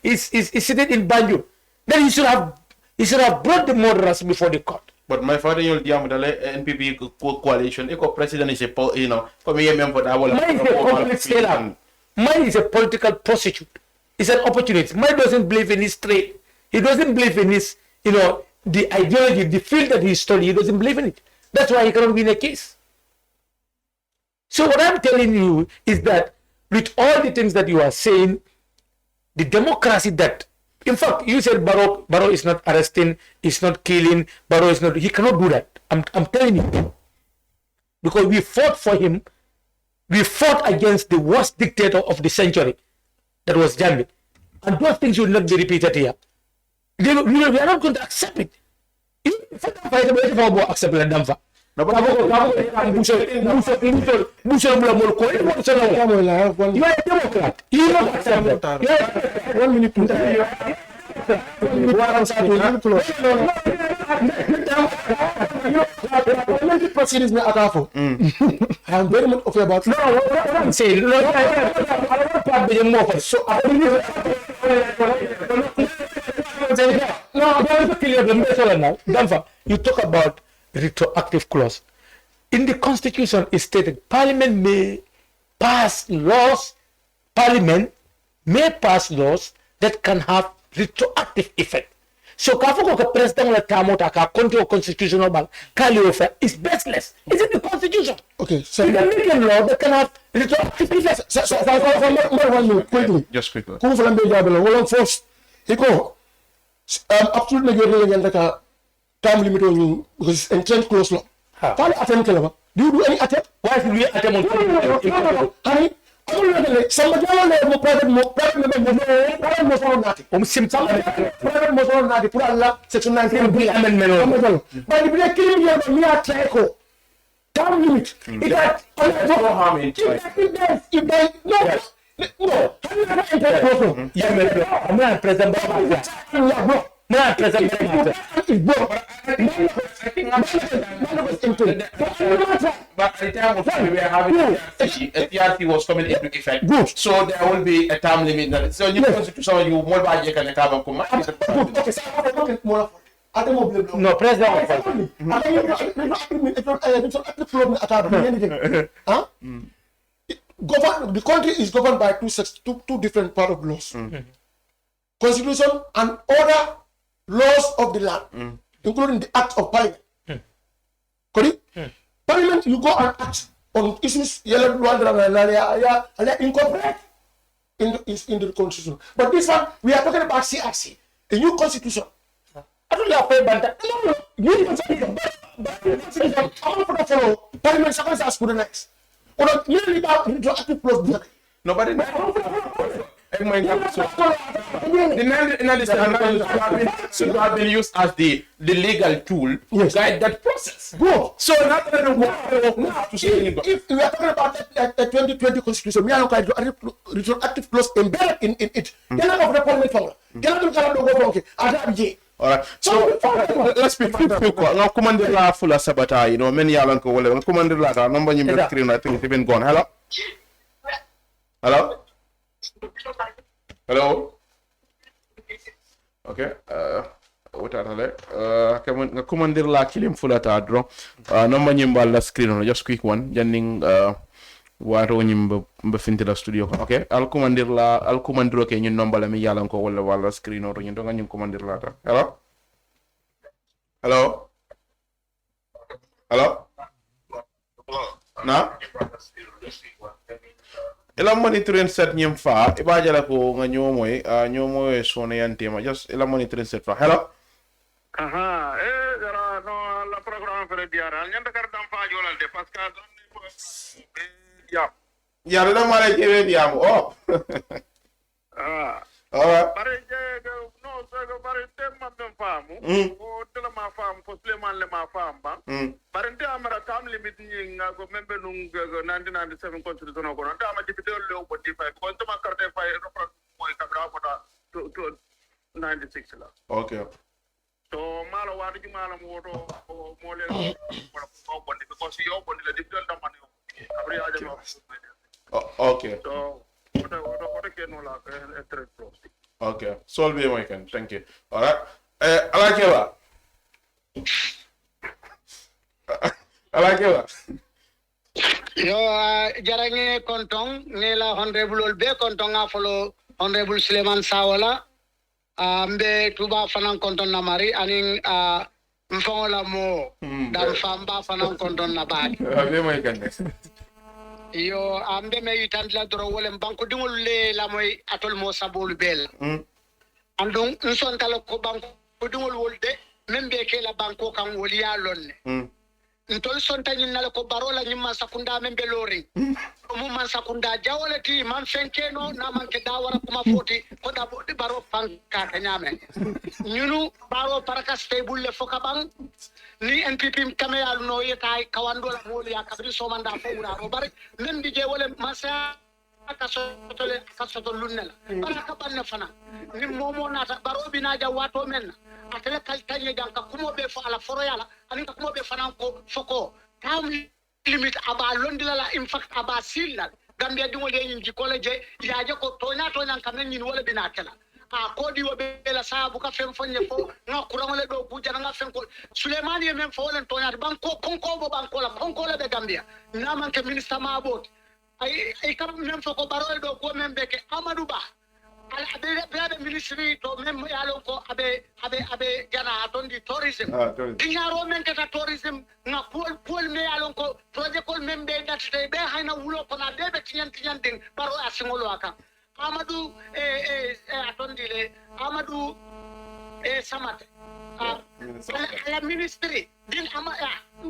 in Banjul. Then he should have brought the murderers before the court. But my father, you'll NPP coalition, president is a Mine is a political prostitute. It's an opportunity. Mine doesn't believe in his trade. He doesn't believe in his, the ideology, the field that he studied. He doesn't believe in it. That's why he cannot win a case. So what I'm telling you is that with all the things that you are saying, the democracy that, in fact, you said Barrow is not arresting, is not killing, Barrow is not, he cannot do that. I'm telling you. Because we fought for him. We fought against the worst dictator of the century. That was Jammeh. And those things will not be repeated here. We are not going to accept it. Accept Dampha. You are a Democrat. You will not accept that. 1 minute. Proceedings me atafo. I am very much okay about. No, what I'm saying. Dampha, you talk about retroactive clause. In the Constitution, it stated Parliament may pass laws. Parliament may pass laws that can have retroactive effect. So, the president will come out and control constitutional ban is baseless. It's in the Constitution. Okay, so you can make a law that can have retroactive effect. Quickly. Just quickly. First, absolutely not time limit on you because it's entrenched close law. Do you do any attempt? Why should we attempt on somebody private member private motion nati simple private motion nati pour Allah section 19 bi amendment but the black killing here me a try ko time limit it had no harm in if they no I'm not present not present but the time of we were having a TRT was coming into effect. Good. So there will be a time limit. So you constitution you more by you can have a command. No, president. The country is governed by two different part of laws. Constitution and other laws of the land, including the Act of Parliament. Correct? Parliament, you go and act on issues incorporate into the constitution. But this one, we are talking about CRC, a new constitution. I don't know if that. No, you don't say that. I'm going to follow Parliament circumstances for the next. Or nearly about active clause. Nobody. So the have been used as the legal tool to guide that process. Good. So not if we are talking about the 2020 constitution, we are looking at retroactive clause embedded in it. All right. So let's be quick. Now, Commander La Fula Sabata, you know, many Alan Cole, Commander La, number you screen, I think it's even gone. Hello? Hello? Hello? Okay. What are they? Commander La Kilim Fulata draw. Number you la screen, just quick one. Janning wato nyimbe mbefinti la studio. Okay. Al commander okay, ñu number la mi yalan ko wala screen or ñu nga ñu commander la ta. Hello? Hello? Hello? Na? Ela monitoring set nyem fa ibaja la ko nga nyomoy sone yantema just ela monitoring set fa. Hello? Aha, jara no la programme fere diara nyanda kar dam fa jolal de parce que ya la mala kebe diam oh bare je no so bare tem ma dem famu o tela ma fam ko Sulayman le ma fam ba bare nte amara tam limit ni nga go membe nung 1997 constitution ko nta ma député le o boti fa ko to ma carte fa report moy kabra ko to 96 la. Okay. So malo wadi ji malo mo to mo le ko bondi because yo bondi le député dam man yo kabri aja ma. Okay. So what can no la très close. Okay. Solve my can. Thank you. All right. Alakewa. Yo jarange kontong nela honorable be kontong afolo honorable Sulayman Saho la mbe Touba fanan konton na mari aning mfongola mo dan famba fanan konton na baadi. Be my can. Yo ambe me yitandla doro wolem banko dingol le la moy atol mo sabolu bel andon nson kala ko banko dingol wolde membe ke la banko kan woli ya lonne ntol son tanin nala ko barola nyimma sakunda membe lori mo man sakunda jawole ti man fenkeno na man ke dawara kuma foti ko da baro pan ka kanyame nyunu baro paraka stable le foka bang ni NPP kame yalu no yetay kawando la moli ya kabri so manda fawra ro bari men bi je wala masa kasoto lunnela baraka banne fana ni momo nata baro binaja wato men atele kaltanye janka kumo be fo ala foro yala ani kumo be fana ko foko tam limit aba londila la in fact aba silal gambia dimo le nyi college yaje ko tonya kamen nyi wala binakela kodi wobe la sabu ka fem fonye fo no kurangole do bujana nga fem ko Sulayman ye men fo len tonya banko konko bo banko la konko le be gambia na man ke minister mabot ay kam men fo ko barol do ko men beke Amadou Ba ala be ministry to men yalo ko abe jana tondi tourism dinyaro men ke ta tourism na pol me yalo ko projet ko men be datte be hayna wulo ko na be tinyan ding baro asingolo aka Amadou atondile Amadou Samate la ministry din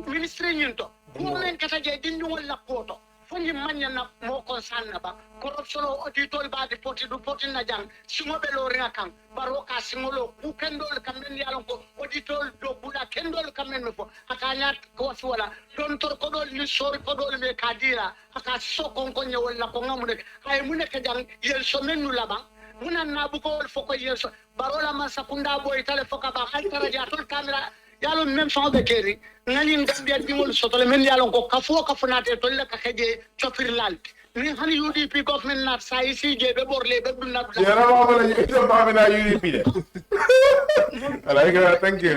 ministry nyinto ko men kata je din wala koto fonji manya na mo concern na ba corruption o ditol ba di poti du poti na jang singo be lo ringa kan baro ka singolo ku kendol kamen yalon ko auditor do buda kendol kamen fo akanya ko wala don tor ko dol ni sori ko dol me kadira aka so kon ko nyawol ko ngamu ay mu nek jang yel so menu laba munan na bu ko fo ko yel so baro la man sakunda boy tale fo ka ba ay taraja tol camera yalo même sans be keri ngani ngambia dingol sotole men yalo ko kafo kafunate tolle ka xeje chopir lal ni hani UDP government na sai si je be borle be dum na yara ma bala ni to ma na UDP de alaikum thank you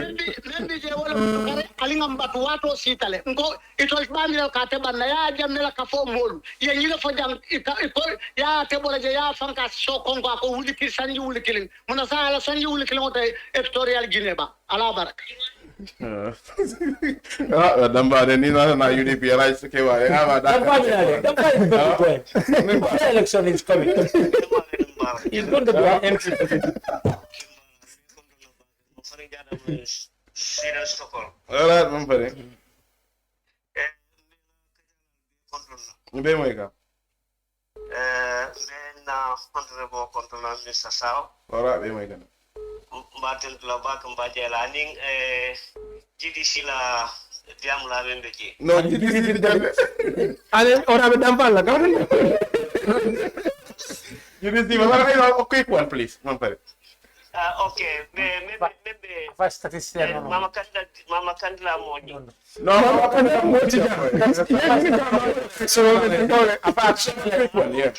men je wala kare ali ngam batu wato sitale ngo itol bamira ka te banna ya jamela ka fo molu ye ngi fo jang ko ya te bole je ya fanka so kongo ko wuli ki sanji wuli kilin mona sala sanji wuli kilin o tay editorial gineba ala baraka Damba de ni na UDP ala ke wa ya ba da The election is coming. He's going to be an MC. Alright, mampare. Mbe moika. Na honorable controller Mr. Saho. Alright, be moika. Mbaten la ba kan ba je la ning GDC la diam la bembe ji. No, GDC diam. Ale ora be Dampha la ka. GDC wala a quick one please, mampare. Okay, maybe First statistician. Mama Kandla Moji. No, Mama Kandla Moji. So, about quick one, yeah.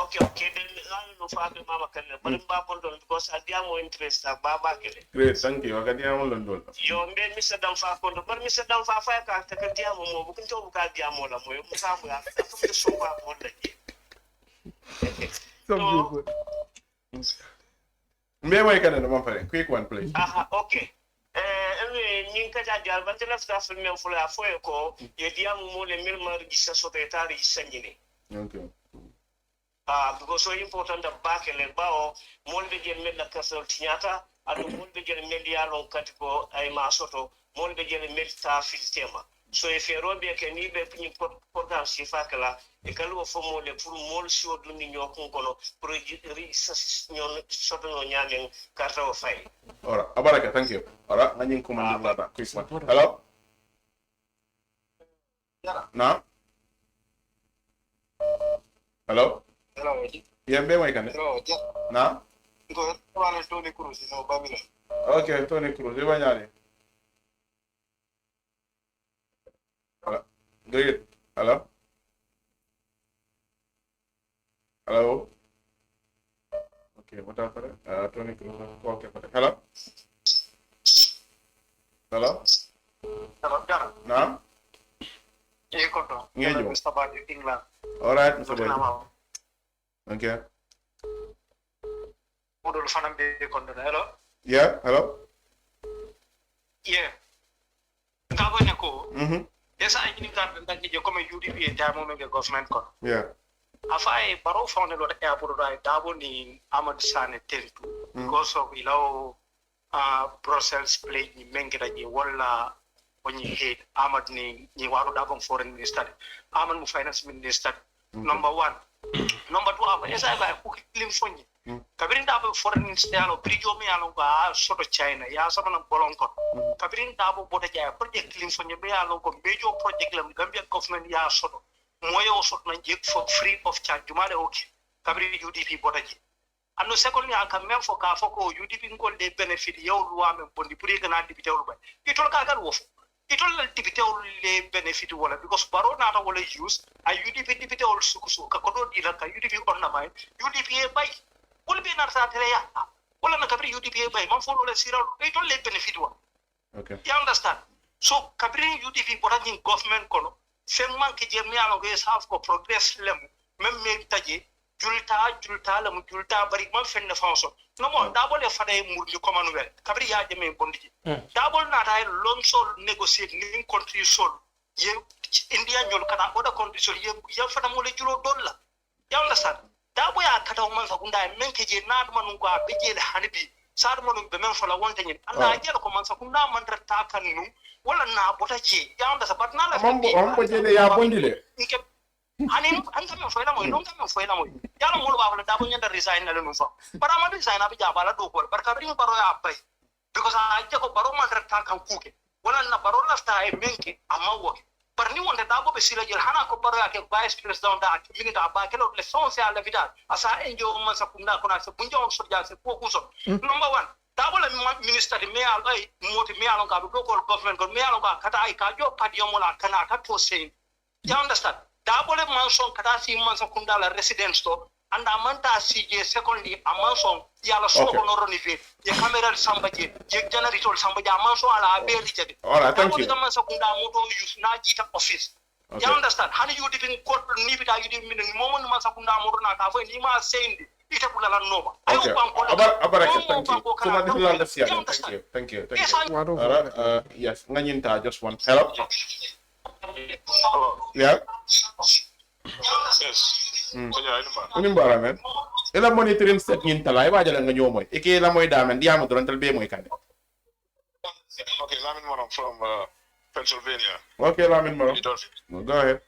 Okay, then I don't know Mama Kandla, but in Babylon because I am more interested in Baba. Great, thank you. I got you London. You made Mr. Dampha, but Mr. Dampha, I can't take a diamo, we can talk about diamola, we have to show up on the So good. May I make another quick one, please? Okay. Ninka jajal bantela staff men fula foye ko ye diam mo le milmar gissa sotretari sangini. Okay. Because so important the back le bao mon be jel mel la kasol tinyata adu mon be jel mel ya lon katiko ay ma soto mon be jel mel ta filtema. So if you robe ke ni be pini program sifa kala e kalu fo mo le pour mol si o duni nyokun kono pour ri nyon soto no nyamen karta o fay. Alright, abaraka, thank you. Alright, ngani kumandi lata. Quick one. Hello? Na? Hello? Hello. Yeah, be my kan. Hello. Na? Go wala Tony Cruz no Babylon. Okay, Tony Cruz. Iba nyari. Hello. Great. Hello? Hello? Okay, what happened? Tony Cruz. Okay, hello? Hello? Hello, Jara. Na? Koto. Ngejo. Mr. Badi England. Alright, Mr. Badi. Okay. Modul fanam be kondo. Hello? Yeah, hello? Yeah. Kago nyako. Mm-hmm. Yes, I need that you come UDP and time the government kon. Yeah. Afai baro found a lot of airport right dabo ni Ahmad Sane tentu because of Brussels play ni mengera ni wala when you hate Ahmad ni waro dabo foreign minister. Ahmad mu finance minister. Number 1. Number 2 aba esa ba ku clean fonyi. Kabirin dabo foreign minister alo prijo me alo ba soto China ya sama na bolon kon. Kabirin dabo boda jaya project clean fonyi be alo ko bejo project lam Gambia government ya soto. Moyo sort na jek for free of charge jumale okay kabri UDP bodaji anno second ya kam même fo ka foko UDP ngol de benefit yow loi men bondi pour que député wol bay itol ka gal wof itol la député wol le benefit wala because baro na ta wala use a UDP député wol suku ka ko do dira ka UDP on na may UDP e bay wol be na ta tele ya wala na kabri UDP e bay man fo le sira itol le benefit wala okay you understand so kabri UDP bodaji government kono sen manke je mi alo guys half ko progress lem même me taje julta la mu julta bari man fen na fanso no mo dabole fade murdi commonwealth kabri ya je me bondi dabol na tay long sol negotiate ni country sol ye india nyol kata oda condition ye ya fada mo le julo dolla ya understand dabo ya kata man fa gunda men ke je na man ko be je le hanbi sar mo be men fa la wonta nyin anda je ko man sa kunna man rata kanu wala na bota je ya understand but na la Mambo je ya bondi le Hanin anta me foyla moy non me foyla moy. Yalla mo ba wala dabo nyanda resign na lu fa. Para ma resign abi jabala do ko barka ring baro ya bay. Because I take baro man rata kan kuke. Wala na baro la sta e menke amma wo. Par ni wonde dabo be sila jël hana ko baro ya ke vice president da ak minita ba ke lo le sonse ala vida. Asa enjo man sa kunda kona sa bunjo so ja se ko kuso. Number 1 dabo la minister de me al ay moti me alon ka do ko government ko me alon ka kata ay ka jo padi yomola kana ka to say. You understand? Double mansion katasi mansa kundala residence to and amanta CJ secondly a mansion yala so honoro ni fe ye camera sambaje ye generator sambaje a mansion ala beri jadi all right thank you mansa kunda moto use na jita office you understand how you didn't court ni bita you didn't mean moment mansa kunda moto na ka fo ni ma sendi ita kula la nova okay abaraka thank you so much la def ya thank you yes nganyinta just one hello yeah Yes. Unimbara man. Ela monitoring set ngin talay wa jala nga ñomoy. Ike la moy damen diama doron tal be moy kande. Okay, Lamin Moram from Pennsylvania. Okay, Lamin Moram. Go ahead.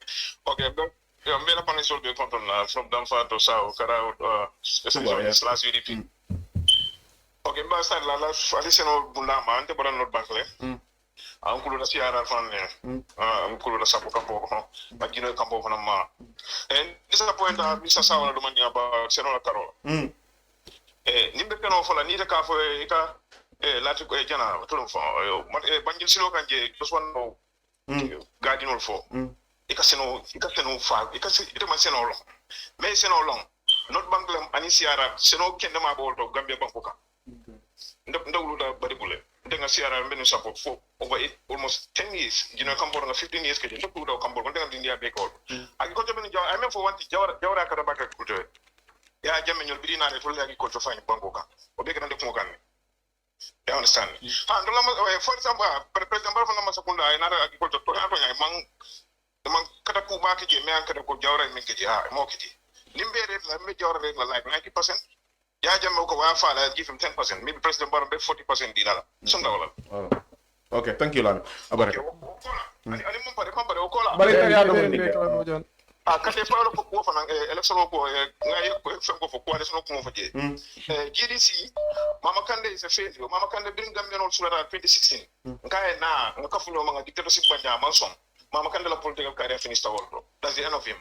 Okay, I'm being a panisol be control from Dampha to Saho, Kara, slash UDP. Okay, but I said, additional Bulama, and the Baran Lord Bankle. I'm cool to see our family. I'm cool to support Campo, but you know, Campo Panama. And this is the point that Mr. Saho demanding about Senora Carol. Nimbekan for a need a car for a Latico Jana, Banjil Silo can get just one guardian for. Ikaseno 5, Ikaseno long. May seno long. Not Banglam, Anisiara, Seno Kendama board of Gambia Bankoka. No Badibu. Then I see I've been support for over almost 10 years. You know, come for 15 years. Can you look at come for India back out? I got to be I mean for one thing, Jawara Karabaka could do it. Yeah, German, you'll be not a full agriculture fine Bankoka or bigger than the Mogan. You understand? For example, President Barfana Masakunda, another agriculture among Kataku market, man, Katako Jawara and Minkiji, Mokiti. Limbe, major rate like 90%. Yeah, I'll give him 10%. Maybe President Barham 40%. Okay, thank you, Lana. Okay. GDC, Mama Kande is a failure. Mama Kande bring them in 2016. Mama Kande la political career finished all. That's the end of him.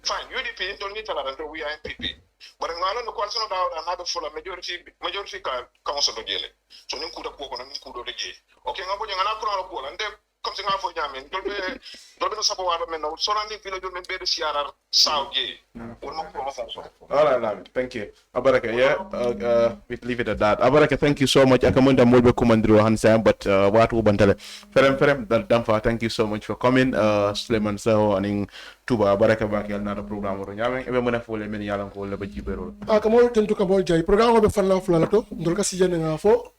Fine, UDP don't need to until we are MPP. But in Ireland, the question of another full majority council of jail. So you could have spoken and could have okay, I'm going to and then comes in half for Yamin. Don't be support men out. So I need to be the Sierra South Gay. All right, thank you. Abaraka, yeah, we leave it at that. Abaraka, thank you so much. I come on the mobile commander Hansam, but what Ubantale. Ferem, Dampha, thank you so much for coming. Sulayman Saho and Touba Baraka Baki, another program. I'm going to follow many Yalan call the Badibu. I come on to Kabol Jay. Program of the Fana Flato, Dolka Sijan for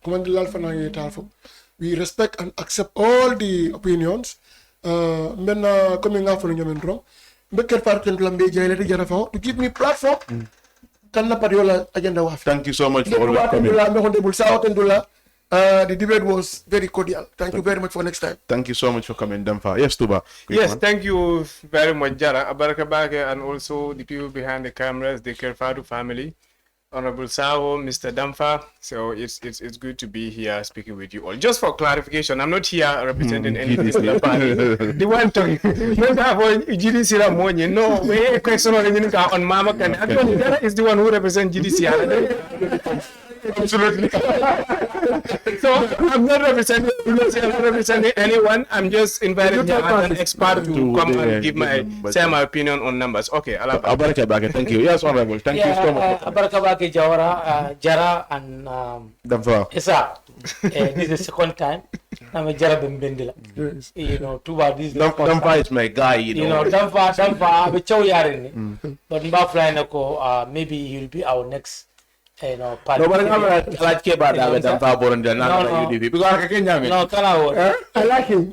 Commander Alfana Talfo. We respect and accept all the opinions. Men coming out from Yamen to give me platform. Thank you so much for all coming. The debate was very cordial. Thank you very much for next time. Thank you so much for coming, Dampha. Yes, Touba. Yes, thank you very much, Jara, Abarakabake, and also the people behind the cameras, the Kerfadu family, Honorable Saho, Mr. Dampha. So it's good to be here speaking with you all. Just for clarification, I'm not here representing any particular party. The one talking, GDC no, we question on Mama Can. Actually, Jara is the one who represents GDC. Absolutely. So I'm not representing anyone. I'm just inviting an expert to come and give say my opinion on numbers. Okay, thank you. Yes, honorable. Thank you so much. Abarakabake Jara and Dampha. Essa. This is the second time. I'm Jara Bembendila. You know, Touba. This Dampha is my guy. You know, Dampha. But Mbafla maybe he'll be our next. Party. No, but I like about that. No, I like him.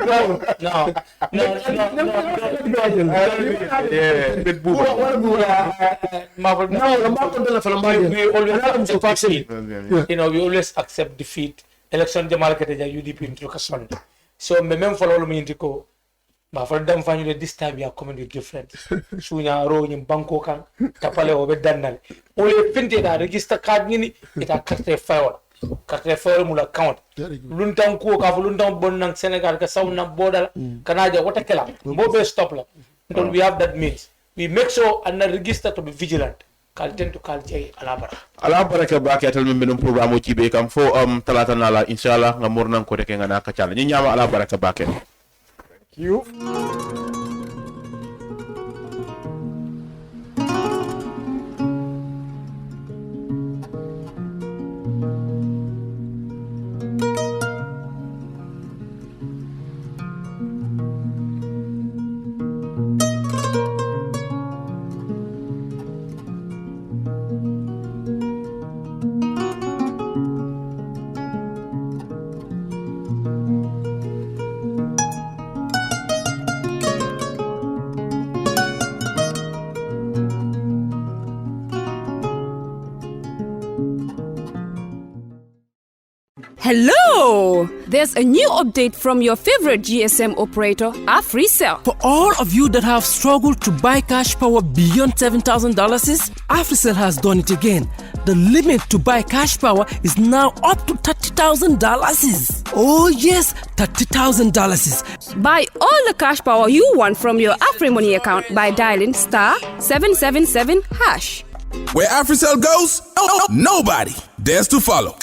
We always accept defeat. Election the market UDP into Sunday. So, me follow me into But for them, finally, this time we are coming with different. Sunya ro in Bangkok, tapale over Danal. Only printed a register card nini, it a carte file. Carte file mula account. Luntam cook of Luntam Bonang Senegal, Sauna border, Canada, what a killer. Mobile stop. Until we have that means. We make sure and register to be vigilant. Kalten to kalje alabara ke ba ke talmin minum programme ci be kam fo talata nala inshallah nga mornan ko rek nga naka chala ñi ñama alabara ke ba ke you Hello! There's a new update from your favorite GSM operator, AfriCell. For all of you that have struggled to buy cash power beyond $7,000, AfriCell has done it again. The limit to buy cash power is now up to $30,000. Oh yes, $30,000. Buy all the cash power you want from your AfriMoney account by dialing *777#. Where AfriCell goes, nobody dares to follow.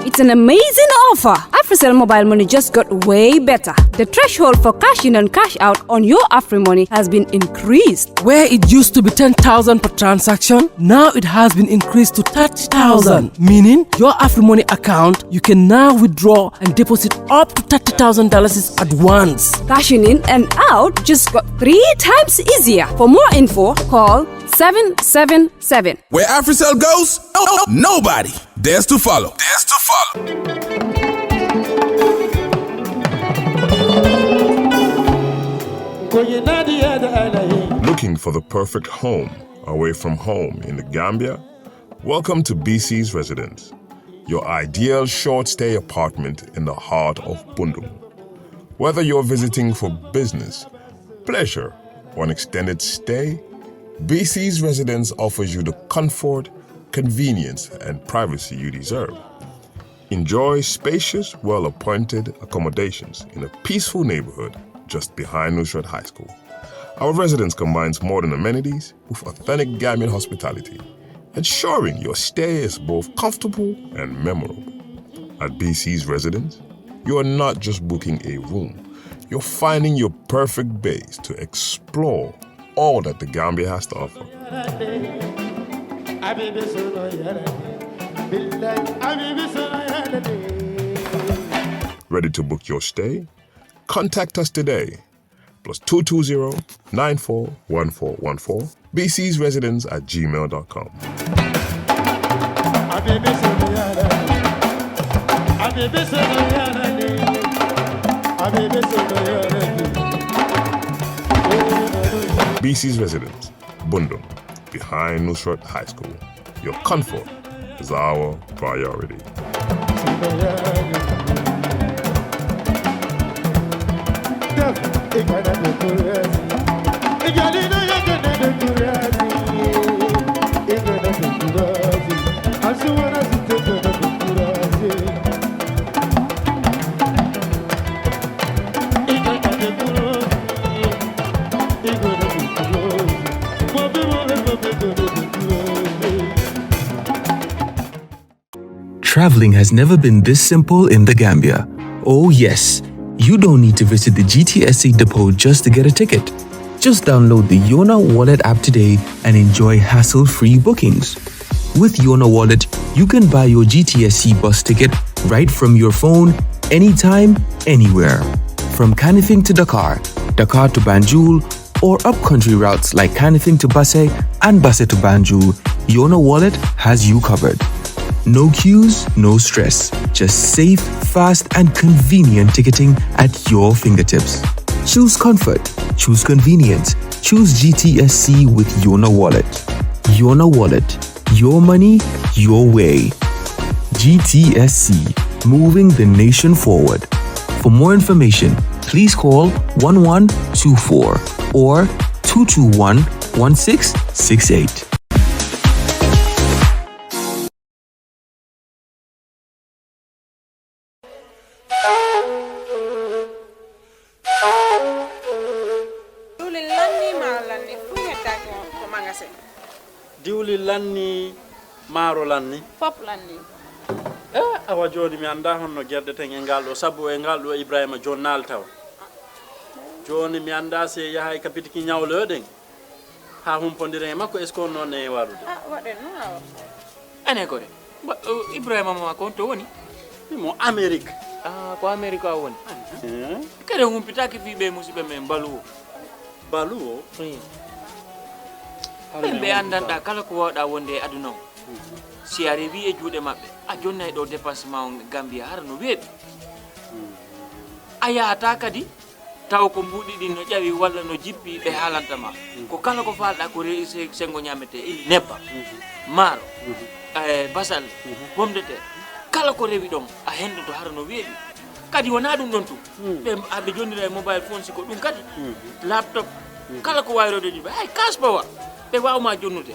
It's an amazing offer. AfriCell mobile money just got way better. The threshold for cash in and cash out on your AfriMoney has been increased. Where it used to be 10,000 per transaction, now it has been increased to 30,000. Meaning, your AfriMoney account, you can now withdraw and deposit up to $30,000 at once. Cashing in and out just got 3 times easier. For more info, call 777. Where AfriCell goes, nobody dares to follow. Looking for the perfect home away from home in the Gambia? Welcome to BC's Residence, your ideal short-stay apartment in the heart of Bundum. Whether you're visiting for business, pleasure, or an extended stay, BC's Residence offers you the comfort, convenience, and privacy you deserve. Enjoy spacious, well-appointed accommodations in a peaceful neighborhood just behind Nusrat High School. Our residence combines modern amenities with authentic Gambian hospitality, ensuring your stay is both comfortable and memorable. At BC's Residence, you are not just booking a room, you're finding your perfect base to explore all that the Gambia has to offer. Ready to book your stay? Contact us today. +220 941414 bcsresidence@gmail.com. BC's Residence, Bundum, behind Nusrat High School. Your comfort is our priority. Traveling has never been this simple in the Gambia. Oh yes, you don't need to visit the GTSC depot just to get a ticket. Just download the Yona Wallet app today and enjoy hassle-free bookings. With Yona Wallet, you can buy your GTSC bus ticket right from your phone, anytime, anywhere. From Kanifing to Dakar, Dakar to Banjul, or up-country routes like Kanifing to Basse and Basse to Banjul, Yona Wallet has you covered. No queues, no stress. Just safe, fast, and convenient ticketing at your fingertips. Choose comfort. Choose convenience. Choose GTSC with Yona Wallet. Yona Wallet. Your money, your way. GTSC. Moving the nation forward. For more information, please call 1124 or 221-1668. diwli lanni maaro lanni fop lanni awa joni mi anda honno guerɗeten e ngal ɗo sabu e ngal ɗo ibrahima jonnal taw joni mi anda se yahay kapitiki ñawloɗen ha humpodire makko est ce que on noon e warude waɗen no awa ane kode ibrahima ma kon to woni mo amérique ko amérique a woni kadi humpitaki fiɓe musidɓe men baluwo baluwo ɓe andanɗa kala ko wawɗa wonde e aduna o si a rewi e juuɗe maɓɓe a jonnay ɗo dépassement o gambia hara no weeɓi a yahata kadi taw ko mbuɗi ɗin no ƴawi walla no jippi ɓe haalantama ko kala ko falɗa ko rewi sengo ñamete ili nebba maaro basalle pomme de terre kala ko rewi ɗon a hendoto hara no weeɓi kadi wona ɗum ɗon tum ɓe jonnira e mobile phone siko ɗum kadi laptop kala ko wayrode ɗi ɓe hay kaspawa ɓe wawma jonnude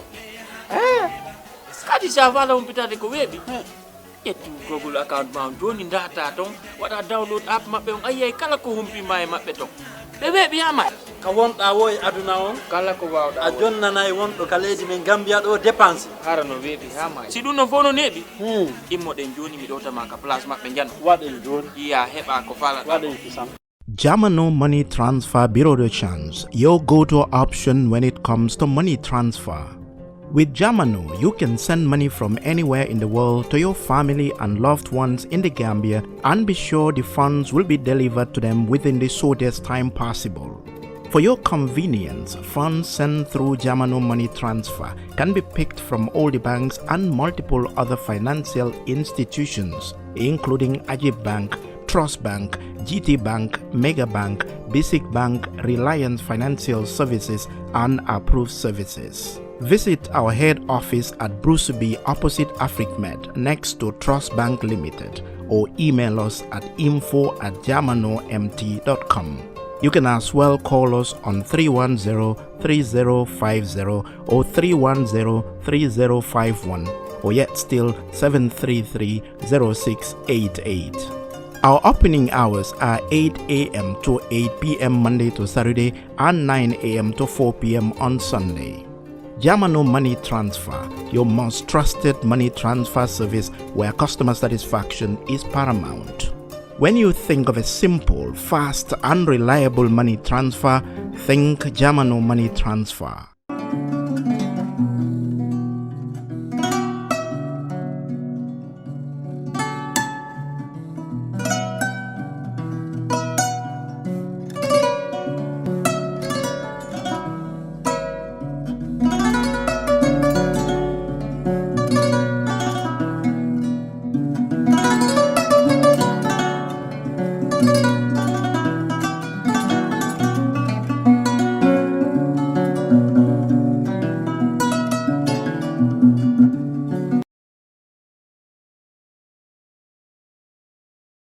kadi sa fala humpitade ko weeɓi ƴettu google account ma on joni data ton waɗa download app maɓɓe on ayiyay kala ko humpima e maɓɓe ton ɓe weeɓi yama ka wonɗa wo e aduna on kala ko wawɗa a jonnanayi wonɗo ka leydi men gambia ɗo dépense hara no weeɓi hama si ɗum non fof no neeɓi immoɗen joni mi ɗowtama ka place maɓɓe jano waɗen joni iya heɓa ko falaɗa waɗen kisam Jamano Money Transfer Bureau de Change, your go-to option when it comes to money transfer. With Jamano, you can send money from anywhere in the world to your family and loved ones in the Gambia and be sure the funds will be delivered to them within the shortest time possible. For your convenience, funds sent through Jamano Money Transfer can be picked from all the banks and multiple other financial institutions, including Ajib Bank, Trust Bank, GT Bank, Mega Bank, Basic Bank, Reliance Financial Services, and Approved Services. Visit our head office at Bruceby opposite AfricMed next to Trust Bank Limited or email us at info@jamanomt.com. You can as well call us on 310-3050 or 310-3051 or yet still 733-0688. Our opening hours are 8 a.m. to 8 p.m. Monday to Saturday and 9 a.m. to 4 p.m. on Sunday. Jamano Money Transfer, your most trusted money transfer service where customer satisfaction is paramount. When you think of a simple, fast, and reliable money transfer, think Jamano Money Transfer.